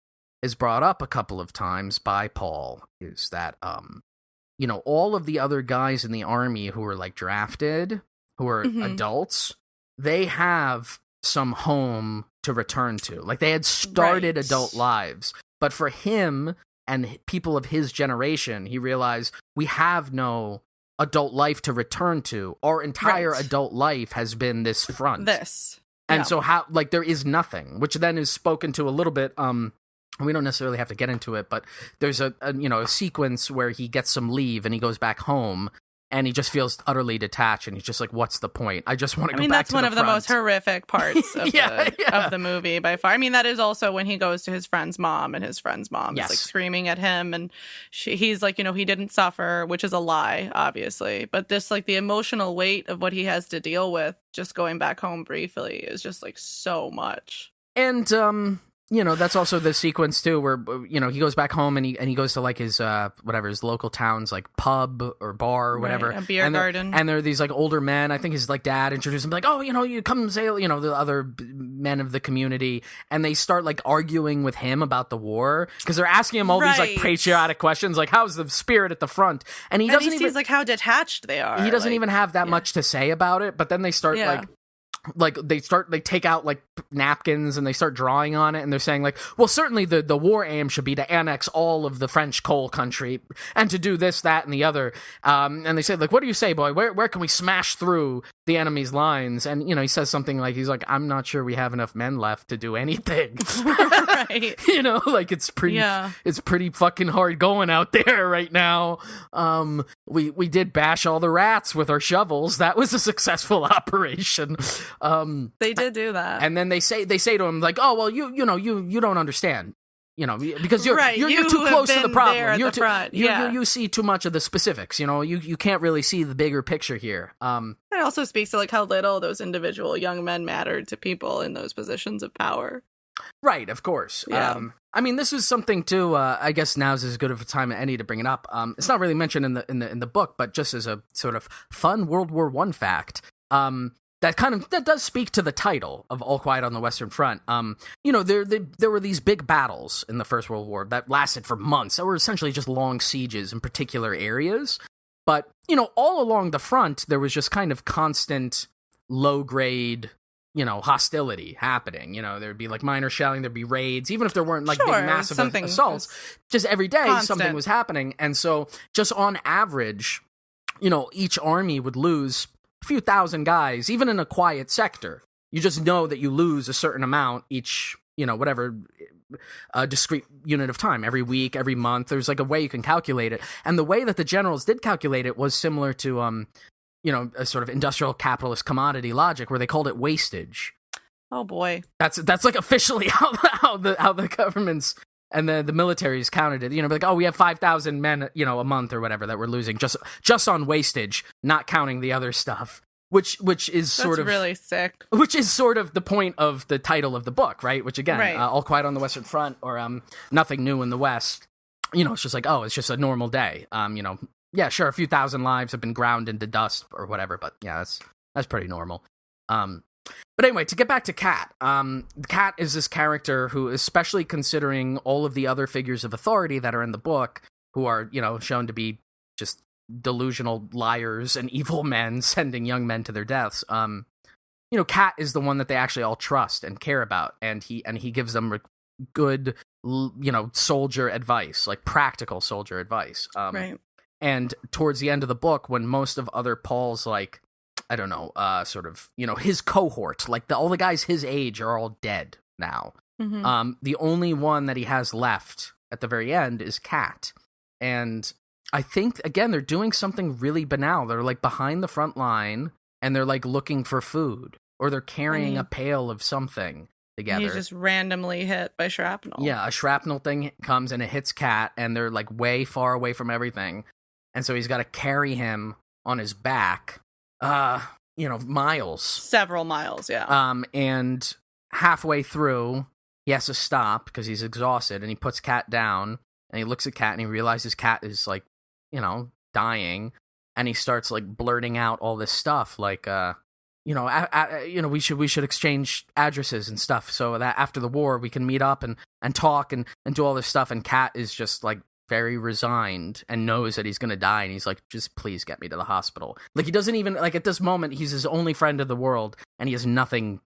is brought up a couple of times by Paul is that all of the other guys in the army who were like drafted, who are adults, they have some home to return to. Like, they had started adult lives. But for him and people of his generation, he realized we have no adult life to return to. Our entire adult life has been this front. And so how, like, there is nothing, which then is spoken to a little bit, we don't necessarily have to get into it, but there's a sequence where he gets some leave and he goes back home. And he just feels utterly detached, and he's just like, "What's the point? I just want to go back to the front." I mean, that's one of the most horrific parts of of the movie by far. I mean, that is also when he goes to his friend's mom, and his friend's mom is like screaming at him, and he's like, he didn't suffer, which is a lie, obviously. But this, like, the emotional weight of what he has to deal with, just going back home briefly, is just like so much. And that's also the sequence too, where he goes back home and he goes to like his his local town's like pub or bar or whatever, a beer garden, and there are these like older men. I think his like dad introduced him like, oh, you come say, the other men of the community, and they start like arguing with him about the war because they're asking him all these like patriotic questions, like how's the spirit at the front, and he sees like how detached they are. He doesn't even have that much to say about it, but then they start they take out like napkins and they start drawing on it, and they're saying like, well, certainly the war aim should be to annex all of the French coal country and to do this, that, and the other. And they say like, what do you say, boy? Where can we smash through the enemy's lines? And he says something like, he's like, I'm not sure we have enough men left to do anything. Right. Like it's pretty fucking hard going out there right now. We did bash all the rats with our shovels. That was a successful operation. They did do that. And then they say to him like, oh, well, you don't understand, because you're too close to the problem. You see too much of the specifics. You can't really see the bigger picture here. It also speaks to like how little those individual young men mattered to people in those positions of power. Right, of course. Yeah. I mean, this is something too. I guess now's as good of a time as any to bring it up. It's not really mentioned in the book, but just as a sort of fun World War I fact, that does speak to the title of All Quiet on the Western Front. There were these big battles in the First World War that lasted for months. That were essentially just long sieges in particular areas. But all along the front, there was just kind of constant low grade, hostility happening. There'd be like minor shelling, there'd be raids, even if there weren't like big massive assaults, just every day constant. Something was happening. And so just on average, each army would lose a few thousand guys, even in a quiet sector. You just know that you lose a certain amount each, whatever discrete unit of time, every week, every month. There's like a way you can calculate it. And the way that the generals did calculate it was similar to, a sort of industrial capitalist commodity logic where they called it wastage. Oh boy. That's like officially how the governments and the militaries counted it. Like, oh, we have 5,000 men, a month or whatever that we're losing just on wastage, not counting the other stuff. Which is sort of really sick. Which is sort of the point of the title of the book, right? Which again, right. All Quiet on the Western Front, or Nothing New in the West. It's just like, oh, it's just a normal day. Yeah, sure, a few thousand lives have been ground into dust or whatever, but yeah, that's pretty normal. But anyway, to get back to Kat, Kat is this character who, especially considering all of the other figures of authority that are in the book, who are, shown to be just delusional liars and evil men sending young men to their deaths. Kat is the one that they actually all trust and care about, and he gives them good, soldier advice, like practical soldier advice. Right. And towards the end of the book, when most of other Paul's, like, I don't know, sort of, his cohort, like all the guys his age are all dead now. Mm-hmm. The only one that he has left at the very end is Kat. And I think, again, they're doing something really banal. They're like behind the front line and they're like looking for food, or they're carrying a pail of something together. He's just randomly hit by shrapnel. Yeah, a shrapnel thing comes and it hits Kat, and they're like way far away from everything. And so he's got to carry him on his back, miles. Several miles, yeah. And halfway through, he has to stop because he's exhausted, and he puts Kat down, and he looks at Kat, and he realizes Kat is like, dying, and he starts like blurting out all this stuff, like, we should exchange addresses and stuff so that after the war we can meet up and talk and do all this stuff. And Kat is just like very resigned and knows that he's gonna die, and he's like, just please get me to the hospital. Like, he doesn't even, like, at this moment he's his only friend in the world, and he has nothing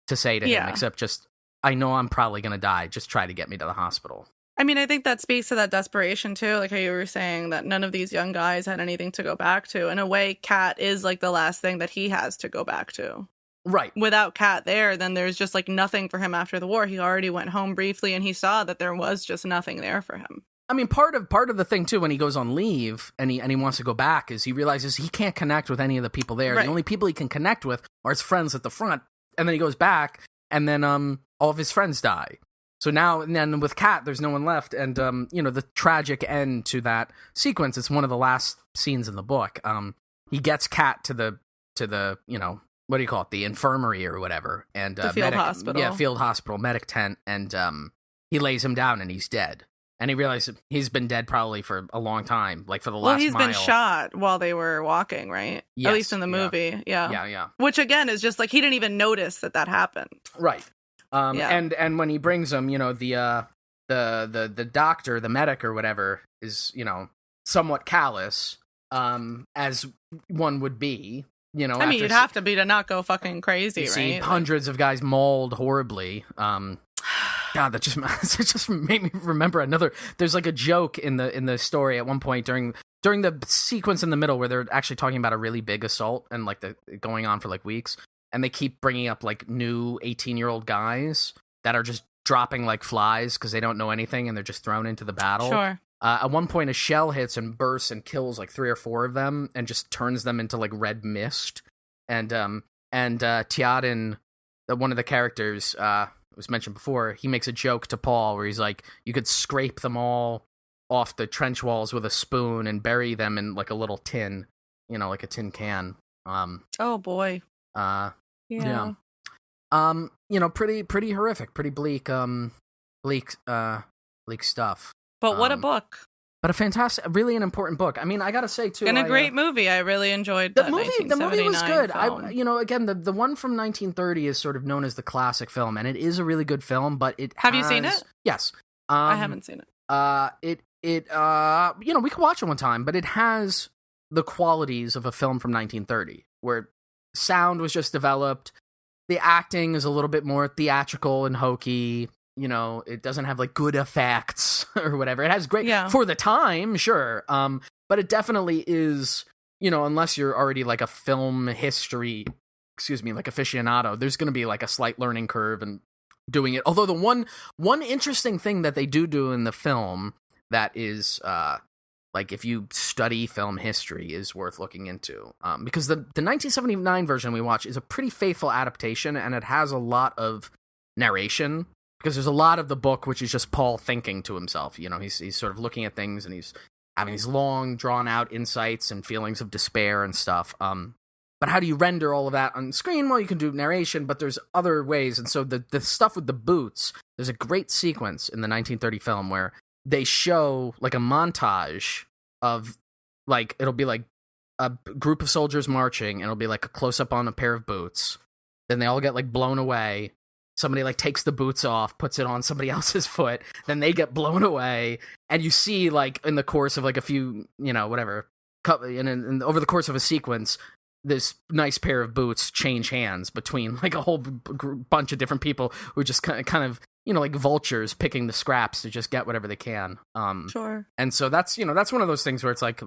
to say to him except just, I know I'm probably gonna die, just try to get me to the hospital. I mean, I think that speaks to that desperation too, like how you were saying that none of these young guys had anything to go back to. In a way, Kat is like the last thing that he has to go back to. Right. Without Kat there, then there's just like nothing for him after the war. He already went home briefly, and he saw that there was just nothing there for him. I mean, part of the thing too, when he goes on leave and he wants to go back, is he realizes he can't connect with any of the people there. Right. The only people he can connect with are his friends at the front. And then he goes back, and then all of his friends die. So now, and then with Kat, there's no one left. And the tragic end to that sequence, it's one of the last scenes in the book. He gets Kat to the what do you call it, the infirmary or whatever, and the field hospital. Yeah, field hospital medic tent, and he lays him down, and he's dead. And he realizes he's been dead probably for a long time, like for the last mile. Well, he's been shot while they were walking, right? Yes, at least in the movie. Yeah. Yeah. Which, again, is just like he didn't even notice that happened. Right. And when he brings him, the doctor, the medic or whatever, is, somewhat callous, as one would be. I mean, you'd have to be to not go fucking crazy, right? See hundreds of guys mauled horribly. God, that just made me remember there's like a joke in the story at one point during the sequence in the middle where they're actually talking about a really big assault and like going on for like weeks, and they keep bringing up like new 18-year-old guys that are just dropping like flies because they don't know anything, and they're just thrown into the battle. Sure. At one point, a shell hits and bursts and kills like 3 or 4 of them, and just turns them into like red mist. And Theoden, one of the characters, was mentioned before, he makes a joke to Paul where he's like, you could scrape them all off the trench walls with a spoon and bury them in like a little tin, like a tin can. Oh boy. Yeah. Pretty horrific, pretty bleak stuff. But what a book. But a fantastic, really an important book. I mean, I gotta say too, and a great movie. I really enjoyed the that movie. The movie was good. Film. Again, the one from 1930 is sort of known as the classic film, and it is a really good film. But have you seen it? Yes, I haven't seen it. We could watch it one time, but it has the qualities of a film from 1930, where sound was just developed, the acting is a little bit more theatrical and hokey. It doesn't have like good effects or whatever. It has great for the time, sure. But it definitely is, unless you're already like a film history, like aficionado, there's going to be like a slight learning curve and doing it. Although the one interesting thing that they do in the film that is, like if you study film history is worth looking into. Because the 1979 version we watch is a pretty faithful adaptation, and it has a lot of narration. Because there's a lot of the book which is just Paul thinking to himself. He's sort of looking at things, and he's having these long, drawn-out insights and feelings of despair and stuff. But how do you render all of that on screen? Well, you can do narration, but there's other ways. And so the stuff with the boots, there's a great sequence in the 1930 film where they show, like, a montage of, like, it'll be, like, a group of soldiers marching, and it'll be, like, a close-up on a pair of boots. Then they all get, like, blown away. Somebody, like, takes the boots off, puts it on somebody else's foot, then they get blown away, and you see, like, in the course of, like, a few, whatever, and over the course of a sequence, this nice pair of boots change hands between, like, a whole bunch of different people who just kind of, like vultures picking the scraps to just get whatever they can. Sure. And so that's one of those things where it's like,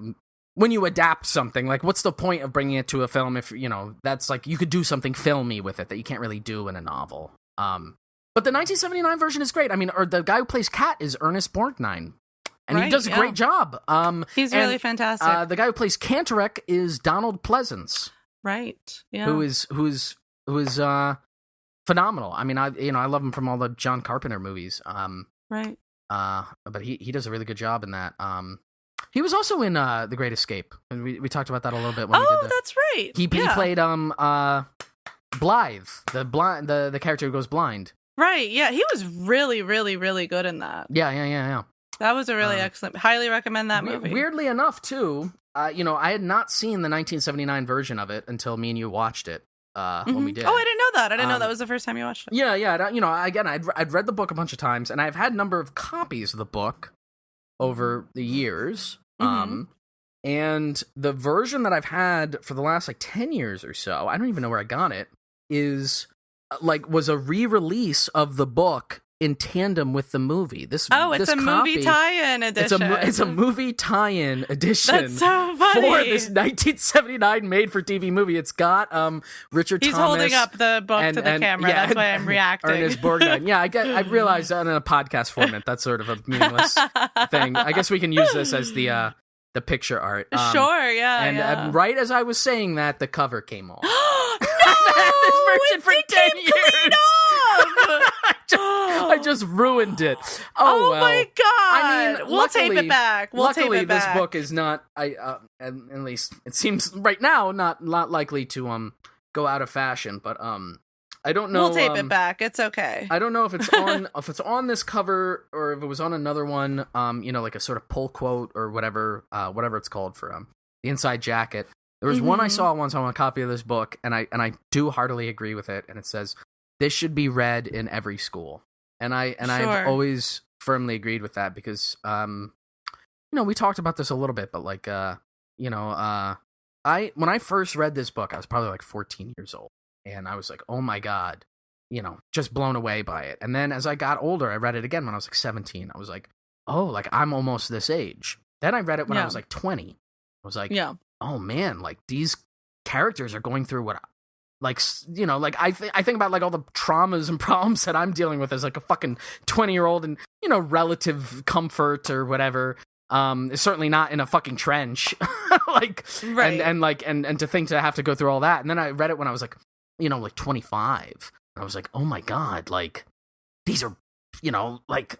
when you adapt something, like, what's the point of bringing it to a film if, that's, like, you could do something filmy with it that you can't really do in a novel. But the 1979 version is great. I mean, or the guy who plays Cat is Ernest Borgnine, and he does a great job. He's really fantastic. The guy who plays Cantorek is Donald Pleasance, right? Yeah, who is phenomenal. I mean, I love him from all the John Carpenter movies. Right. But he does a really good job in that. He was also in The Great Escape, and we talked about that a little bit when we did that's right. He played Blythe, the character who goes blind. Right, yeah, he was really, really, really good in that. Yeah. That was a really excellent. Highly recommend that movie. Weirdly enough, too, I had not seen the 1979 version of it until me and you watched it when we did. Oh, I didn't know that. I didn't know that was the first time you watched it. Yeah. Again, I'd read the book a bunch of times, and I've had a number of copies of the book over the years. And the version that I've had for the last, like, 10 years or so, I don't even know where I got it, was a re-release of the book in tandem with the movie. It's a movie tie-in edition. It's a movie tie-in edition. That's so funny. For this 1979 made-for-TV movie. It's got Richard Thomas. He's holding up the book to the camera. That's why I'm reacting. Ernest Borgnine. Yeah, I realized in a podcast format that's sort of a meaningless thing. I guess we can use this as the picture art. Sure, yeah. And right as I was saying that, the cover came off. No! I've had this version for 10 years. Clean off! I just ruined it. Oh well. My god! I mean, we'll tape it back. Luckily, this book is not. At least it seems right now not likely to go out of fashion. But I don't know. We'll tape it back. It's okay. I don't know if it's on this cover or if it was on another one. Like a sort of pull quote or whatever it's called for the inside jacket. There was one I saw once on a copy of this book, and I do heartily agree with it. And it says, "This should be read in every school." And I've always firmly agreed with that because we talked about this a little bit, but like when I first read this book, I was probably like 14 years old, and I was like, oh my god, just blown away by it. And then as I got older, I read it again when I was like 17. I was like, oh, like I'm almost this age. Then I read it when I was like 20. I was like, oh man, like these characters are going through what, like, I think about like all the traumas and problems that I'm dealing with as like a fucking 20-year-old, and relative comfort or whatever. Certainly not in a fucking trench, like, right. and to think to have to go through all that. And then I read it when I was like, like 25, and I was like, oh my god, like these are, like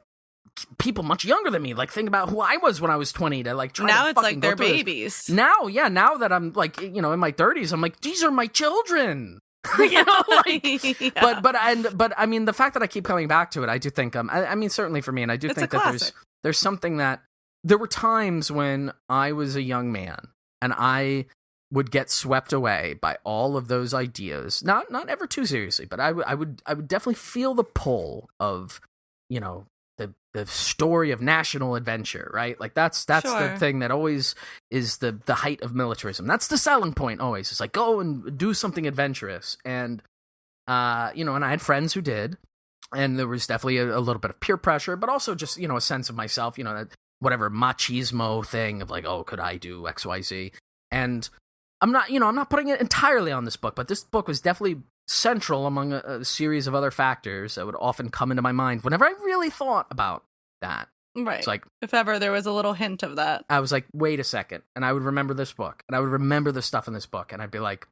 people much younger than me. Like, think about who I was when I was 20 to like try now to it's like they're babies. Now that I'm like, in my 30s, I'm like, these are my children. Yeah. But I mean, the fact that I keep coming back to it, I do think I mean, certainly for me, and I do It's think a that classic. there's something that there were times when I was a young man and I would get swept away by all of those ideas, not ever too seriously, but I would definitely feel the pull of, you know, the story of national adventure, right? Like that's the Sure. thing that always is the height of militarism. That's the selling point always. It's like, go and do something adventurous. And you know, and I had friends who did, and there was definitely a little bit of peer pressure, but also just, you know, a sense of myself, you know, that whatever machismo thing of like, oh, could I do XYZ? And I'm not putting it entirely on this book, but this book was definitely central among a series of other factors that would often come into my mind whenever I really thought about that. Right. It's like, if ever there was a little hint of that. I was like, wait a second. And I would remember this book, and I would remember the stuff in this book, and I'd be like,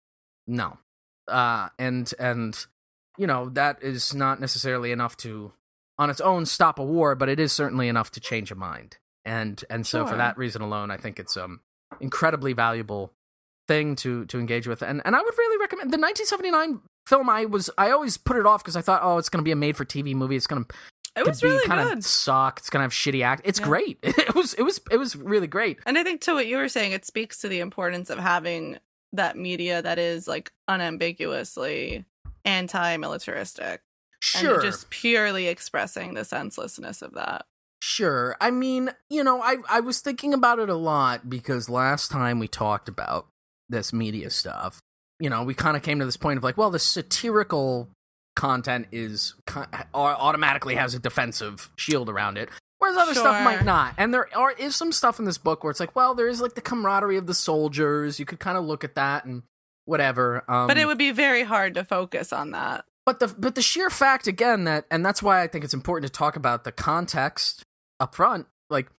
no. And you know, that is not necessarily enough to, on its own, stop a war, but it is certainly enough to change a mind. And so Sure. for that reason alone, I think it's incredibly valuable thing to engage with. And I would really recommend the 1979 film. I always put it off because I thought, oh, it's going to be a made for TV movie. It's going to It was really kind good. of suck. It's going to have shitty act. It's Yeah. great. It was really great. And I think to what you were saying, it speaks to the importance of having that media that is like unambiguously anti-militaristic. Sure. And just purely expressing the senselessness of that. Sure. I mean, you know, I was thinking about it a lot because last time we talked about this media stuff, you know, we kind of came to this point of like, well, the satirical content automatically has a defensive shield around it, whereas other stuff Sure. might not. And there is some stuff in this book where it's like, well, there is like the camaraderie of the soldiers. You could kind of look at that and whatever. But it would be very hard to focus on that. But the sheer fact again and that's why I think it's important to talk about the context up front. Like,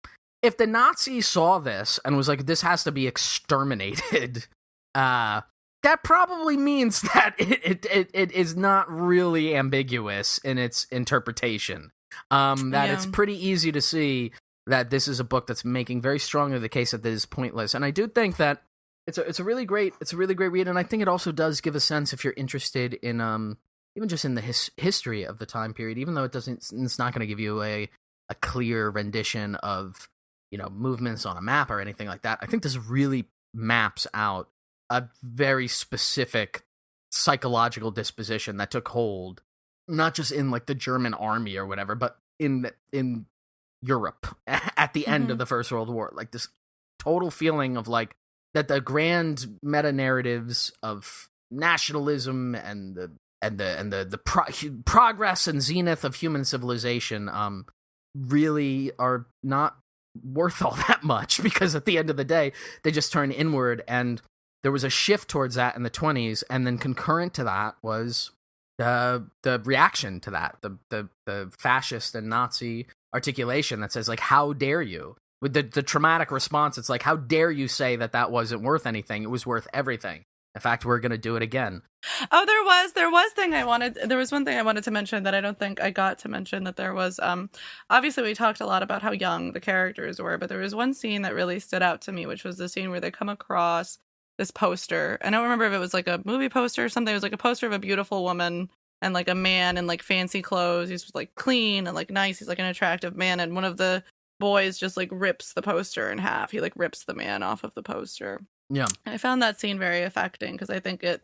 if the Nazis saw this and was like, this has to be exterminated, that probably means that it is not really ambiguous in its interpretation. That it's pretty easy to see that this is a book that's making very strongly the case that this is pointless. And I do think that it's a really great read, and I think it also does give a sense, if you're interested in even just in the history of the time period, even though it's not going to give you a clear rendition of, you know, movements on a map or anything like that. I think this really maps out a very specific psychological disposition that took hold, not just in like the German army or whatever, but in Europe at the end of the First World War. Like this total feeling of like that the grand meta narratives of nationalism and the progress and zenith of human civilization really are not worth all that much, because at the end of the day they just turn inward. And there was a shift towards that in the 1920s, and then concurrent to that was the reaction to that, the fascist and Nazi articulation that says like, how dare you, with the traumatic response. It's like, how dare you say that wasn't worth anything? It was worth everything. In fact, we're going to do it again. Oh, there was one thing I wanted to mention that I don't think I got to mention, that there was, obviously we talked a lot about how young the characters were, but there was one scene that really stood out to me, which was the scene where they come across this poster. I don't remember if it was like a movie poster or something. It was like a poster of a beautiful woman and like a man in like fancy clothes. He's like clean and like nice. He's like an attractive man. And one of the boys just like rips the poster in half. He like rips the man off of the poster. Yeah. I found that scene very affecting because I think it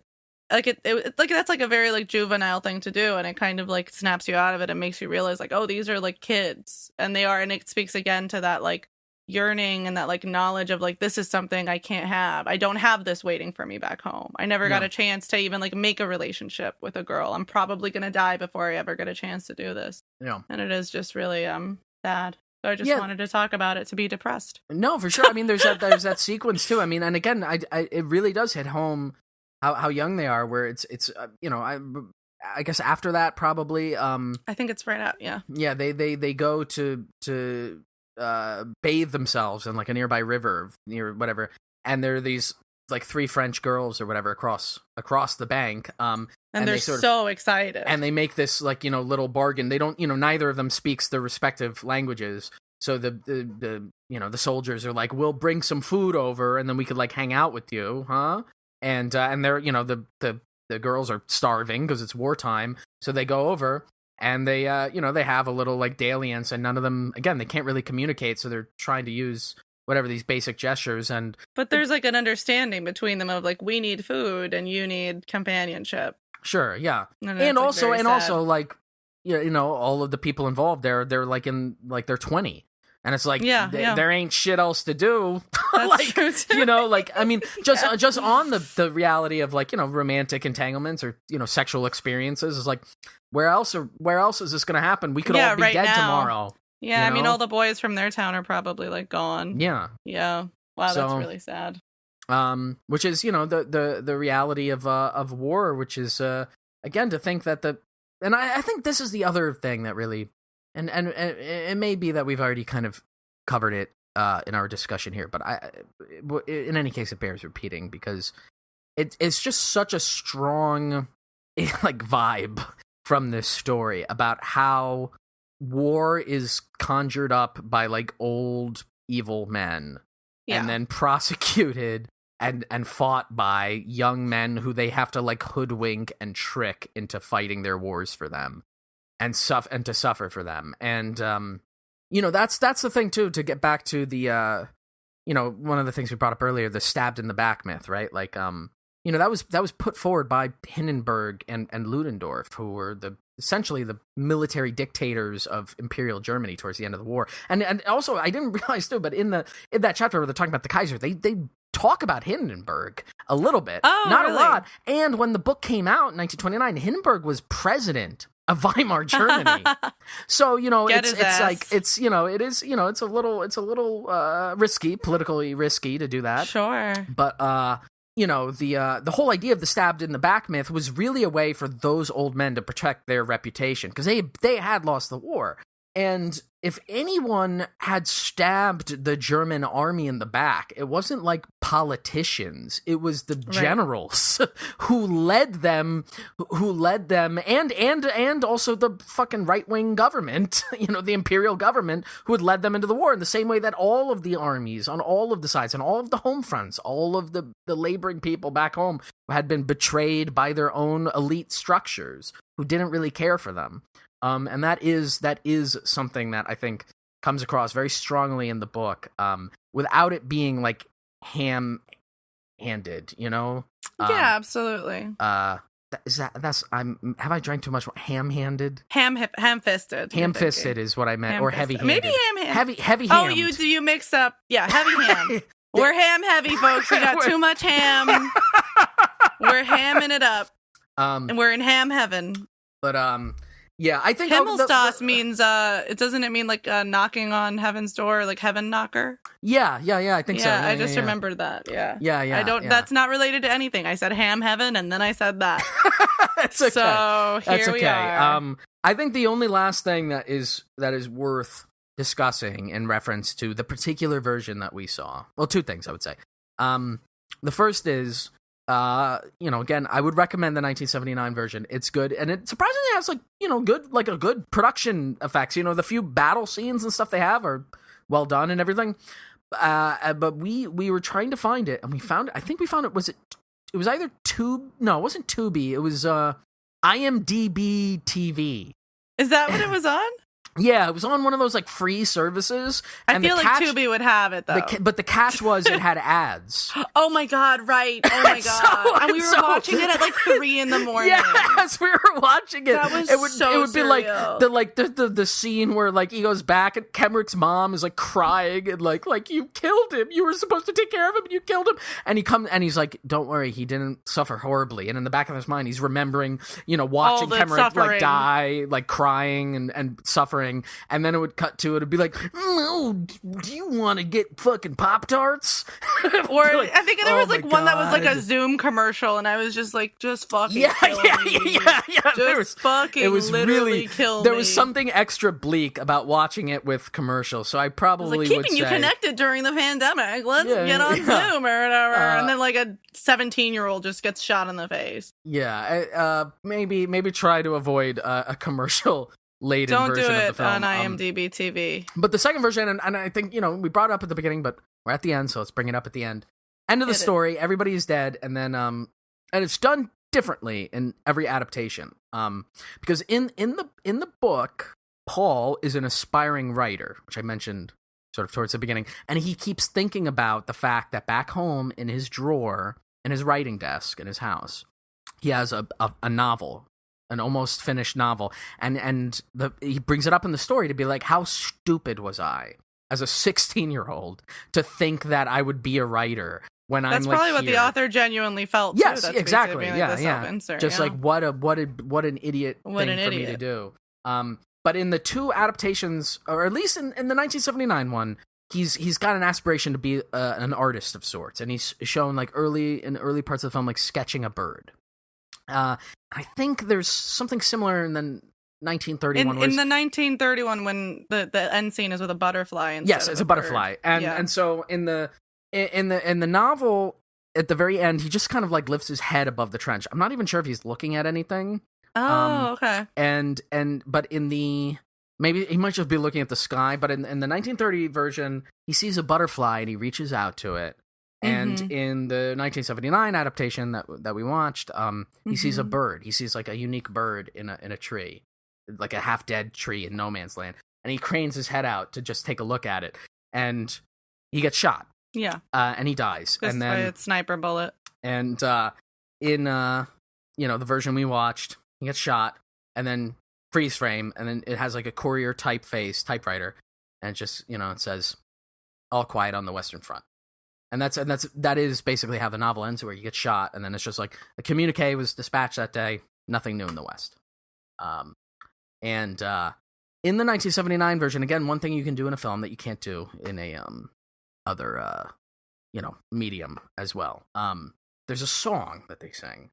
that's like a very like juvenile thing to do, and it kind of like snaps you out of it and makes you realize like, oh, these are like kids, and they are, and it speaks again to that like yearning and that like knowledge of like, this is something I can't have. I don't have this waiting for me back home. I never got a chance to even like make a relationship with a girl. I'm probably gonna die before I ever get a chance to do this. Yeah. And it is just really sad. So I just wanted to talk about it to be depressed. No, for sure. I mean, there's that sequence too. I mean, and again, it really does hit home how young they are. Where it's you know, I guess after that probably. I think it's right out. Yeah. Yeah, they go to bathe themselves in like a nearby river near whatever, and there are these like three French girls or whatever across the bank. And they're so excited. And they make this like, you know, little bargain. They don't, you know, neither of them speaks their respective languages. So the you know, the soldiers are like, we'll bring some food over and then we could like hang out with you, huh? And they're, you know, the the girls are starving because it's wartime, so they go over and they they have a little like dalliance, and none of them, again, they can't really communicate, so they're trying to use whatever these basic gestures. But there's like an understanding between them of like, we need food and you need companionship. Sure, yeah, and also like all of the people involved they're like in like they're 20. And it's like, there ain't shit else to do. That's true too. I mean, just on the reality of like, romantic entanglements or, sexual experiences is like, where else is this going to happen? We could all be dead tomorrow. Yeah, I mean, all the boys from their town are probably like gone. Yeah. Yeah. Wow, that's really sad. Which is, the reality of war, which is, again, to think that and I think this is the other thing that really, and it may be that we've already kind of covered it in our discussion here, but in any case, it bears repeating because it's just such a strong like vibe from this story about how war is conjured up by like old evil men and then prosecuted and fought by young men who they have to like hoodwink and trick into fighting their wars for them. And to suffer for them, and that's the thing too. To get back to the one of the things we brought up earlier, the stabbed in the back myth, right? Like that was put forward by Hindenburg and Ludendorff, who were essentially the military dictators of Imperial Germany towards the end of the war. And also, I didn't realize too, but in that chapter where they're talking about the Kaiser, they talk about Hindenburg a little bit, not really? A lot. And when the book came out in 1929, Hindenburg was president of Weimar Germany. So, it's a little risky, politically risky to do that. Sure. But the whole idea of the stabbed in the back myth was really a way for those old men to protect their reputation because they had lost the war. And if anyone had stabbed the German army in the back, it wasn't like politicians. It was the generals who led them, and also the fucking right-wing government, the imperial government, who had led them into the war in the same way that all of the armies on all of the sides and all of the home fronts, all of the laboring people back home had been betrayed by their own elite structures who didn't really care for them. And that is something that I think comes across very strongly in the book, without it being like ham-handed, Yeah, absolutely. Have I drank too much? Ham-handed? Ham-fisted. Ham-fisted is what I meant, or heavy-handed. Maybe ham-handed. Heavy-hammed. Oh, you mix up? Yeah, heavy ham. We're ham-heavy, folks. We got too much ham. We're hamming it up, and we're in ham heaven. But yeah, I think Himmelstas means it doesn't it mean like knocking on heaven's door, like heaven knocker? Yeah, I think so. Yeah, I just remembered that. Yeah. I don't. That's not related to anything. I said ham heaven, and then I said that. That's okay. So here we are. I think the only last thing that is worth discussing in reference to the particular version that we saw. Well, two things I would say. The first is, again, I would recommend the 1979 version. It's good, and it surprisingly has a good production effects. The few battle scenes and stuff they have are well done and everything. But we were trying to find it, and we found it. I think we found it. It was either No, it wasn't Tubi. It was IMDb TV. Is that what it was on? Yeah, it was on one of those like free services. I feel like Tubi would have it though. But the catch was it had ads. Oh my god! Right? Oh my god! And we were watching it at like 3 a.m. Yes, we were watching it. That was it would surreal. be like the scene where like he goes back and Kenrick's mom is like crying and like you killed him. You were supposed to take care of him and you killed him. And he comes and he's like, "Don't worry, he didn't suffer horribly." And in the back of his mind, he's remembering watching Kenrick like die, like crying and suffering. And then it would cut to it'd be like, "No, do you want to get fucking Pop-Tarts?" Or like, I think there was like one that was like a Zoom commercial, and I was just like, just fucking kill me. Just fucking it was literally kill me. There was something extra bleak about watching it with commercials, so I probably would say... keeping you connected during the pandemic. Let's get on Zoom or whatever. And then like a 17-year-old just gets shot in the face. Yeah, maybe try to avoid a commercial laden Don't version do it of the film. on IMDb TV. But the second version, and I think, we brought it up at the beginning, but we're at the end, so let's bring it up at the end. End of the story, everybody is dead, and then, and it's done differently in every adaptation. Because in the book, Paul is an aspiring writer, which I mentioned sort of towards the beginning, and he keeps thinking about the fact that back home in his drawer, in his writing desk in his house, he has a novel, an almost finished novel, and he brings it up in the story to be like, how stupid was I as a 16-year-old to think that I would be a writer when That's I'm like probably what the author genuinely felt. Too. Yes, That's exactly. Like Yeah, the yeah. self-insert, Just like what an idiot What thing an for me idiot. to do. But in the two adaptations, or at least in the 1979 one, he's got an aspiration to be an artist of sorts, and he's shown like in early parts of the film like sketching a bird. I think there's something similar in the 1931. In the 1931, when the end scene is with a butterfly instead yes, of it's a butterfly, bird. and so in the novel at the very end, he just kind of like lifts his head above the trench. I'm not even sure if he's looking at anything. Oh, okay. But in the maybe he might just be looking at the sky. But in the 1930 version, he sees a butterfly and he reaches out to it. And in the 1979 adaptation that we watched, he sees a bird. He sees like a unique bird in a tree, like a half dead tree in no man's land. And he cranes his head out to just take a look at it, and he gets shot. Yeah, and he dies. just and by then a sniper bullet. And in the version we watched, he gets shot, and then freeze frame, and then it has like a Courier typewriter, and it just it says, "All quiet on the Western Front." And that is basically how the novel ends, where you get shot, and then it's just like a communique was dispatched that day, nothing new in the West. In the 1979 version, again, one thing you can do in a film that you can't do in a other medium as well. There's a song that they sing,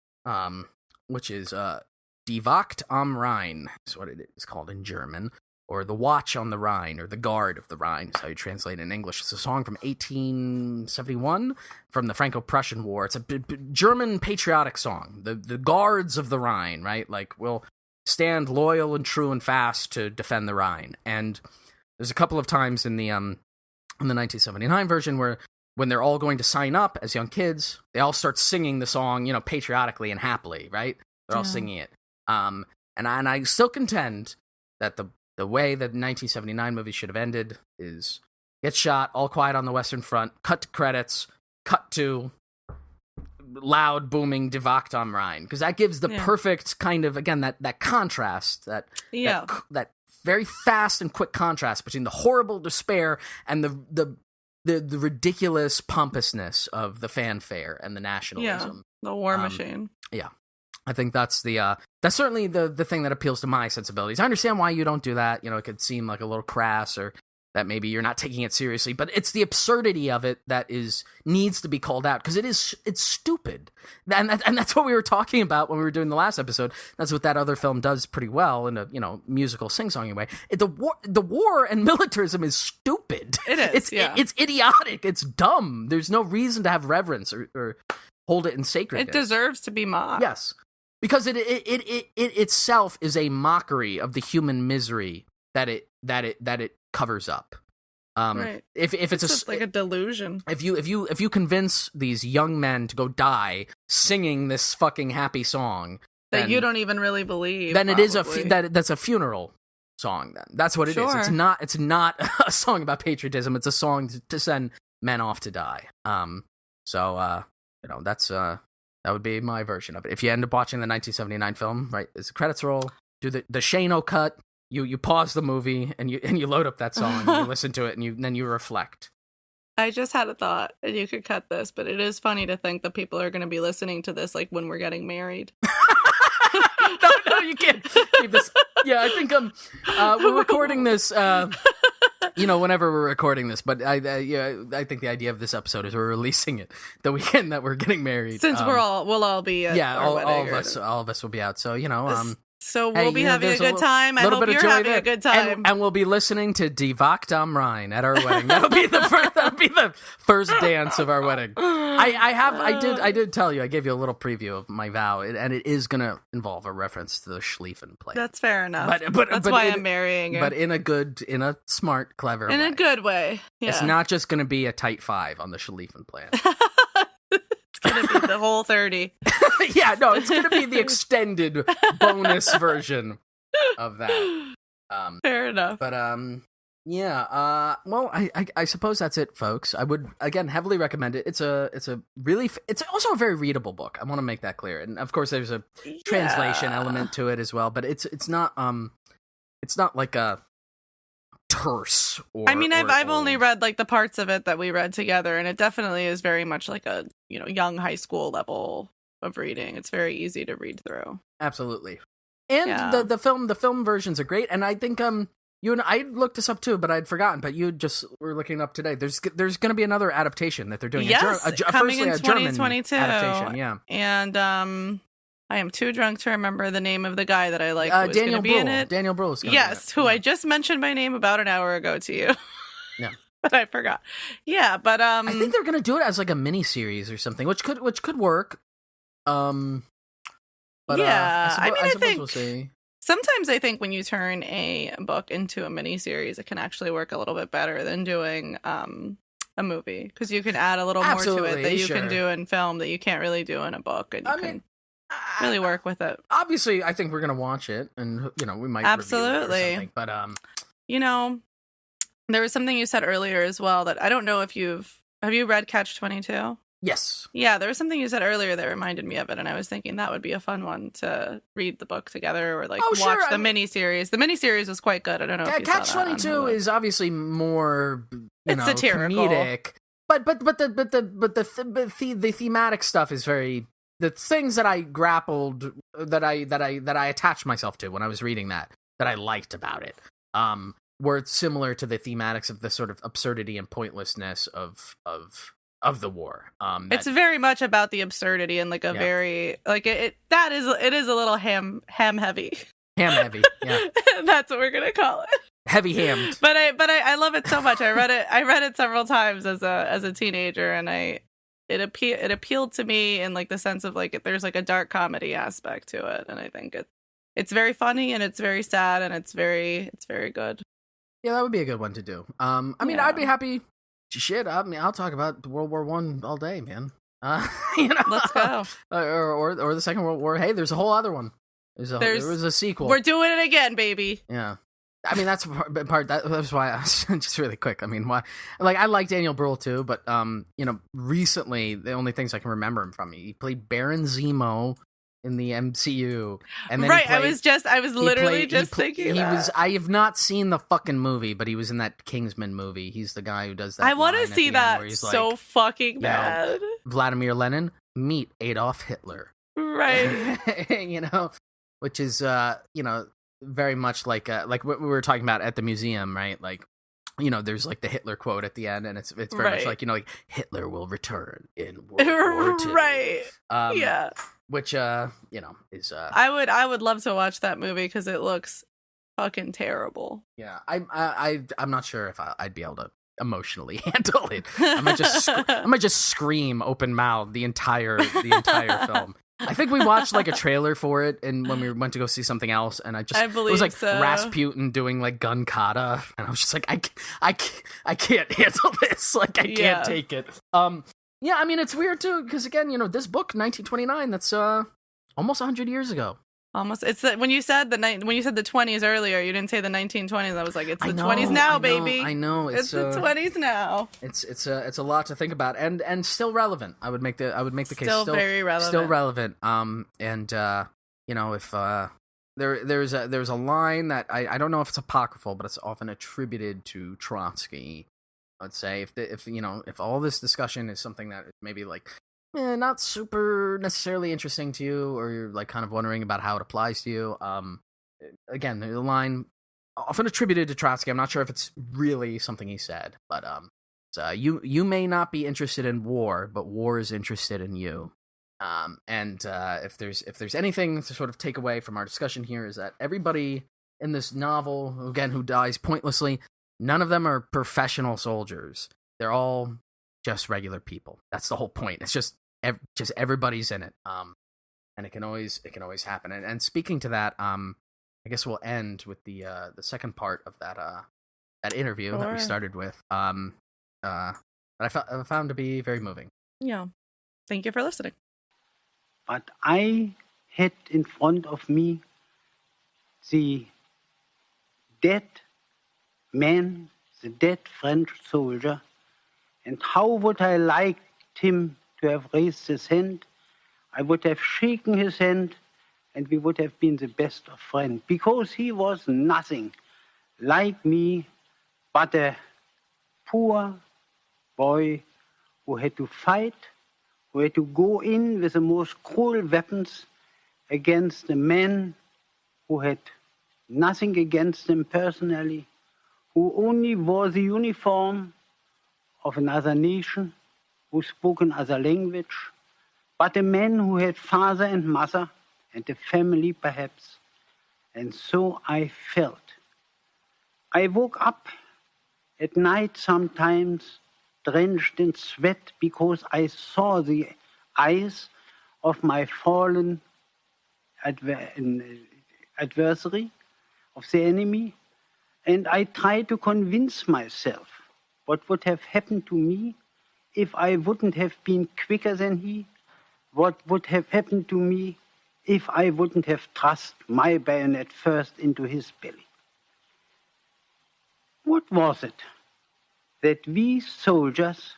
which is Die Wacht am Rhein is what it is called in German, or The Watch on the Rhine, or The Guard of the Rhine is how you translate it in English. It's a song from 1871 from the Franco-Prussian War. It's a German patriotic song. The Guards of the Rhine, right? Like, will stand loyal and true and fast to defend the Rhine. And there's a couple of times in the 1979 version where when they're all going to sign up as young kids, they all start singing the song, patriotically and happily, right? They're all singing it. And I still contend that the way that the 1979 movie should have ended is get shot, all quiet on the Western Front, cut to credits, cut to loud, booming Die Wacht am Rhein, because that gives the perfect kind of, again, that contrast, that very fast and quick contrast between the horrible despair and the ridiculous pompousness of the fanfare and the nationalism. Yeah, the war machine. Yeah. I think that's certainly the thing that appeals to my sensibilities. I understand why you don't do that. It could seem like a little crass, or that maybe you're not taking it seriously, but it's the absurdity of it that needs to be called out, because it's stupid. And that's what we were talking about when we were doing the last episode. That's what that other film does pretty well in a musical sing-songy way. The war and militarism is stupid. It is. It's idiotic. It's dumb. There's no reason to have reverence or hold it in sacredness. It deserves to be mocked. Yes. Because it itself is a mockery of the human misery that it covers up. Right. If it's just like a delusion. If you convince these young men to go die singing this fucking happy song that you don't even really believe, then probably. it is that's a funeral song. Then that's what it is. It's not a song about patriotism. It's a song to send men off to die. That's that would be my version of it. If you end up watching the 1979 film, right, as the credits roll, do the Shane cut. You pause the movie and you load up that song and you listen to it and then you reflect. I just had a thought, and you could cut this, but it is funny to think that people are going to be listening to this like when we're getting married. No, you can't keep this. Yeah, I think we're recording this. Whenever we're recording this, but I think the idea of this episode is we're releasing it the weekend that we're getting married. Since we'll all be at our wedding, all of us will be out. So so we'll be having a good time. I hope you're having a good time, and we'll be listening to Die Wacht am Rhein at our wedding. That'll be the first dance of our wedding. I did tell you, I gave you a little preview of my vow, and it is going to involve a reference to the Schlieffen play. That's fair enough. But that's why I'm marrying you. But in a smart, clever way. In a good way. Yeah. It's not just going to be a tight 5 on the Schlieffen plan. It's going to be the whole 30. Yeah, no, it's going to be the extended bonus version of that. Fair enough. But, yeah, well, I suppose that's it, folks. I would, again, heavily recommend it. It's it's also a very readable book. I want to make that clear. And, of course, there's a translation element to it as well, but it's not like a terse or... I mean, I've only read, like, the parts of it that we read together, and it definitely is very much like a, young high school level of reading. It's very easy to read through. Absolutely. And the film versions are great, and I think, you and I looked this up too, but I'd forgotten. But you just were looking up today. There's going to be another adaptation that they're doing. Yes, coming in a 2022. German adaptation. Yeah, and I am too drunk to remember the name of the guy that I like. Who is Daniel be in it. Daniel Bruhl is going to be in it. Who I just mentioned by name about an hour ago to you. Yeah, but I forgot. Yeah, but I think they're going to do it as like a mini series or something, which could work. But yeah, I think we'll see. Sometimes I think when you turn a book into a miniseries, it can actually work a little bit better than doing a movie, because you can add a little more to it that you can do in film that you can't really do in a book, and you can really work with it. Obviously, I think we're gonna watch it, and we might absolutely review it or something, but there was something you said earlier as well that I don't know if have you read Catch-22? Yes. Yeah, there was something you said earlier that reminded me of it, and I was thinking that would be a fun one to read the book together or watch the miniseries. The miniseries was quite good. I don't know if you saw that. Catch-22 is obviously more it's satirical, comedic, but the thematic stuff is very, the things that I grappled, that I attached myself to when I was reading that I liked about it were similar to the thematics of the sort of absurdity and pointlessness of the war. It's very much about the absurdity and very it is a little ham heavy. Ham heavy, yeah. That's what we're gonna call it. Heavy hammed. But I love it so much. I read it several times as a teenager, and it appealed to me in the sense of there's a dark comedy aspect to it, and I think it's very funny and it's very sad and it's very good. Yeah, that would be a good one to do. I mean, I'd be happy. Shit, I mean, I'll talk about World War I all day, man. Let's go. Or the Second World War. Hey, there's a whole other one. There was a sequel. We're doing it again, baby. Yeah. I mean, that's part. That's why I was just really quick. I mean, why? I like Daniel Bruhl too, but recently the only things I can remember him from, he played Baron Zemo in the MCU, and then I was literally just thinking that. I have not seen the fucking movie, but he was in that Kingsman movie. He's the guy who does that. I want to see that so fucking bad. Vladimir Lenin, meet Adolf Hitler. Right. Which is very much like what we were talking about at the museum, right? There's the Hitler quote at the end, and it's very much Hitler will return in World War II. Right. Yeah. Which is I would love to watch that movie because it looks fucking terrible. Yeah. I'm not sure if I'd be able to emotionally handle it. I might just scream open mouthed the entire film. I think we watched a trailer for it, and when we went to go see something else, and it was so. Rasputin doing gun kata, and I was just I can't handle this. I can't take it. Yeah, I mean, it's weird too, because again, this book, 1929, that's almost 100 years ago. Almost. It's when you said the 20s earlier, you didn't say the 1920s. I was like, it's the 20s now, baby. I know. It's the 20s now. It's a lot to think about, and still relevant. I would make the case still very relevant. Still relevant. If there's a line that I don't know if it's apocryphal, but it's often attributed to Trotsky. I'd say if all this discussion is something that is maybe not super necessarily interesting to you, or you're kind of wondering about how it applies to you, again, the line often attributed to Trotsky. I'm not sure if it's really something he said, but you may not be interested in war, but war is interested in you. If there's anything to sort of take away from our discussion here, is that everybody in this novel, again, who dies pointlessly, none of them are professional soldiers. They're all just regular people. That's the whole point. It's just everybody's in it. And it can always happen. And speaking to that, I guess we'll end with the second part of that interview that we started with. That I found to be very moving. Yeah. Thank you for listening. But I had in front of me the dead man, the dead French soldier, and how would I liked him to have raised his hand? I would have shaken his hand, and we would have been the best of friends, because he was nothing like me but a poor boy who had to fight, who had to go in with the most cruel weapons against a man who had nothing against him personally, who only wore the uniform of another nation, who spoke another language, but a man who had father and mother and a family perhaps. And so I felt. I woke up at night sometimes drenched in sweat because I saw the eyes of my fallen adversary, of the enemy, and I tried to convince myself what would have happened to me if I wouldn't have been quicker than he, what would have happened to me if I wouldn't have thrust my bayonet first into his belly. What was it that we soldiers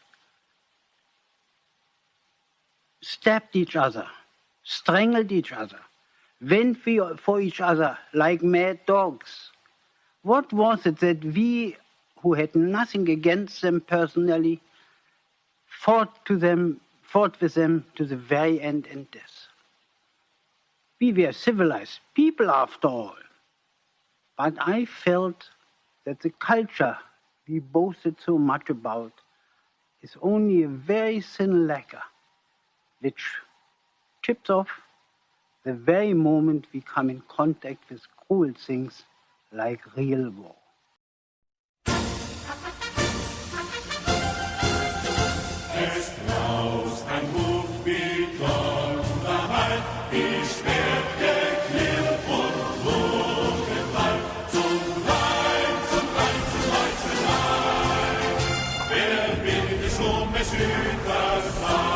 stabbed each other, strangled each other, went for each other like mad dogs? What was it that we, who had nothing against them personally, fought with them to the very end in death? We were civilized people after all. But I felt that the culture we boasted so much about is only a very thin lacquer which chips off the very moment we come in contact with cruel things like real war. Es braust ein Hufbeton daheim, die Schwertgeklirr und Wohlgewalt. Zum Rhein, zum Rhein. Wer will des Sturmes Hüter sein?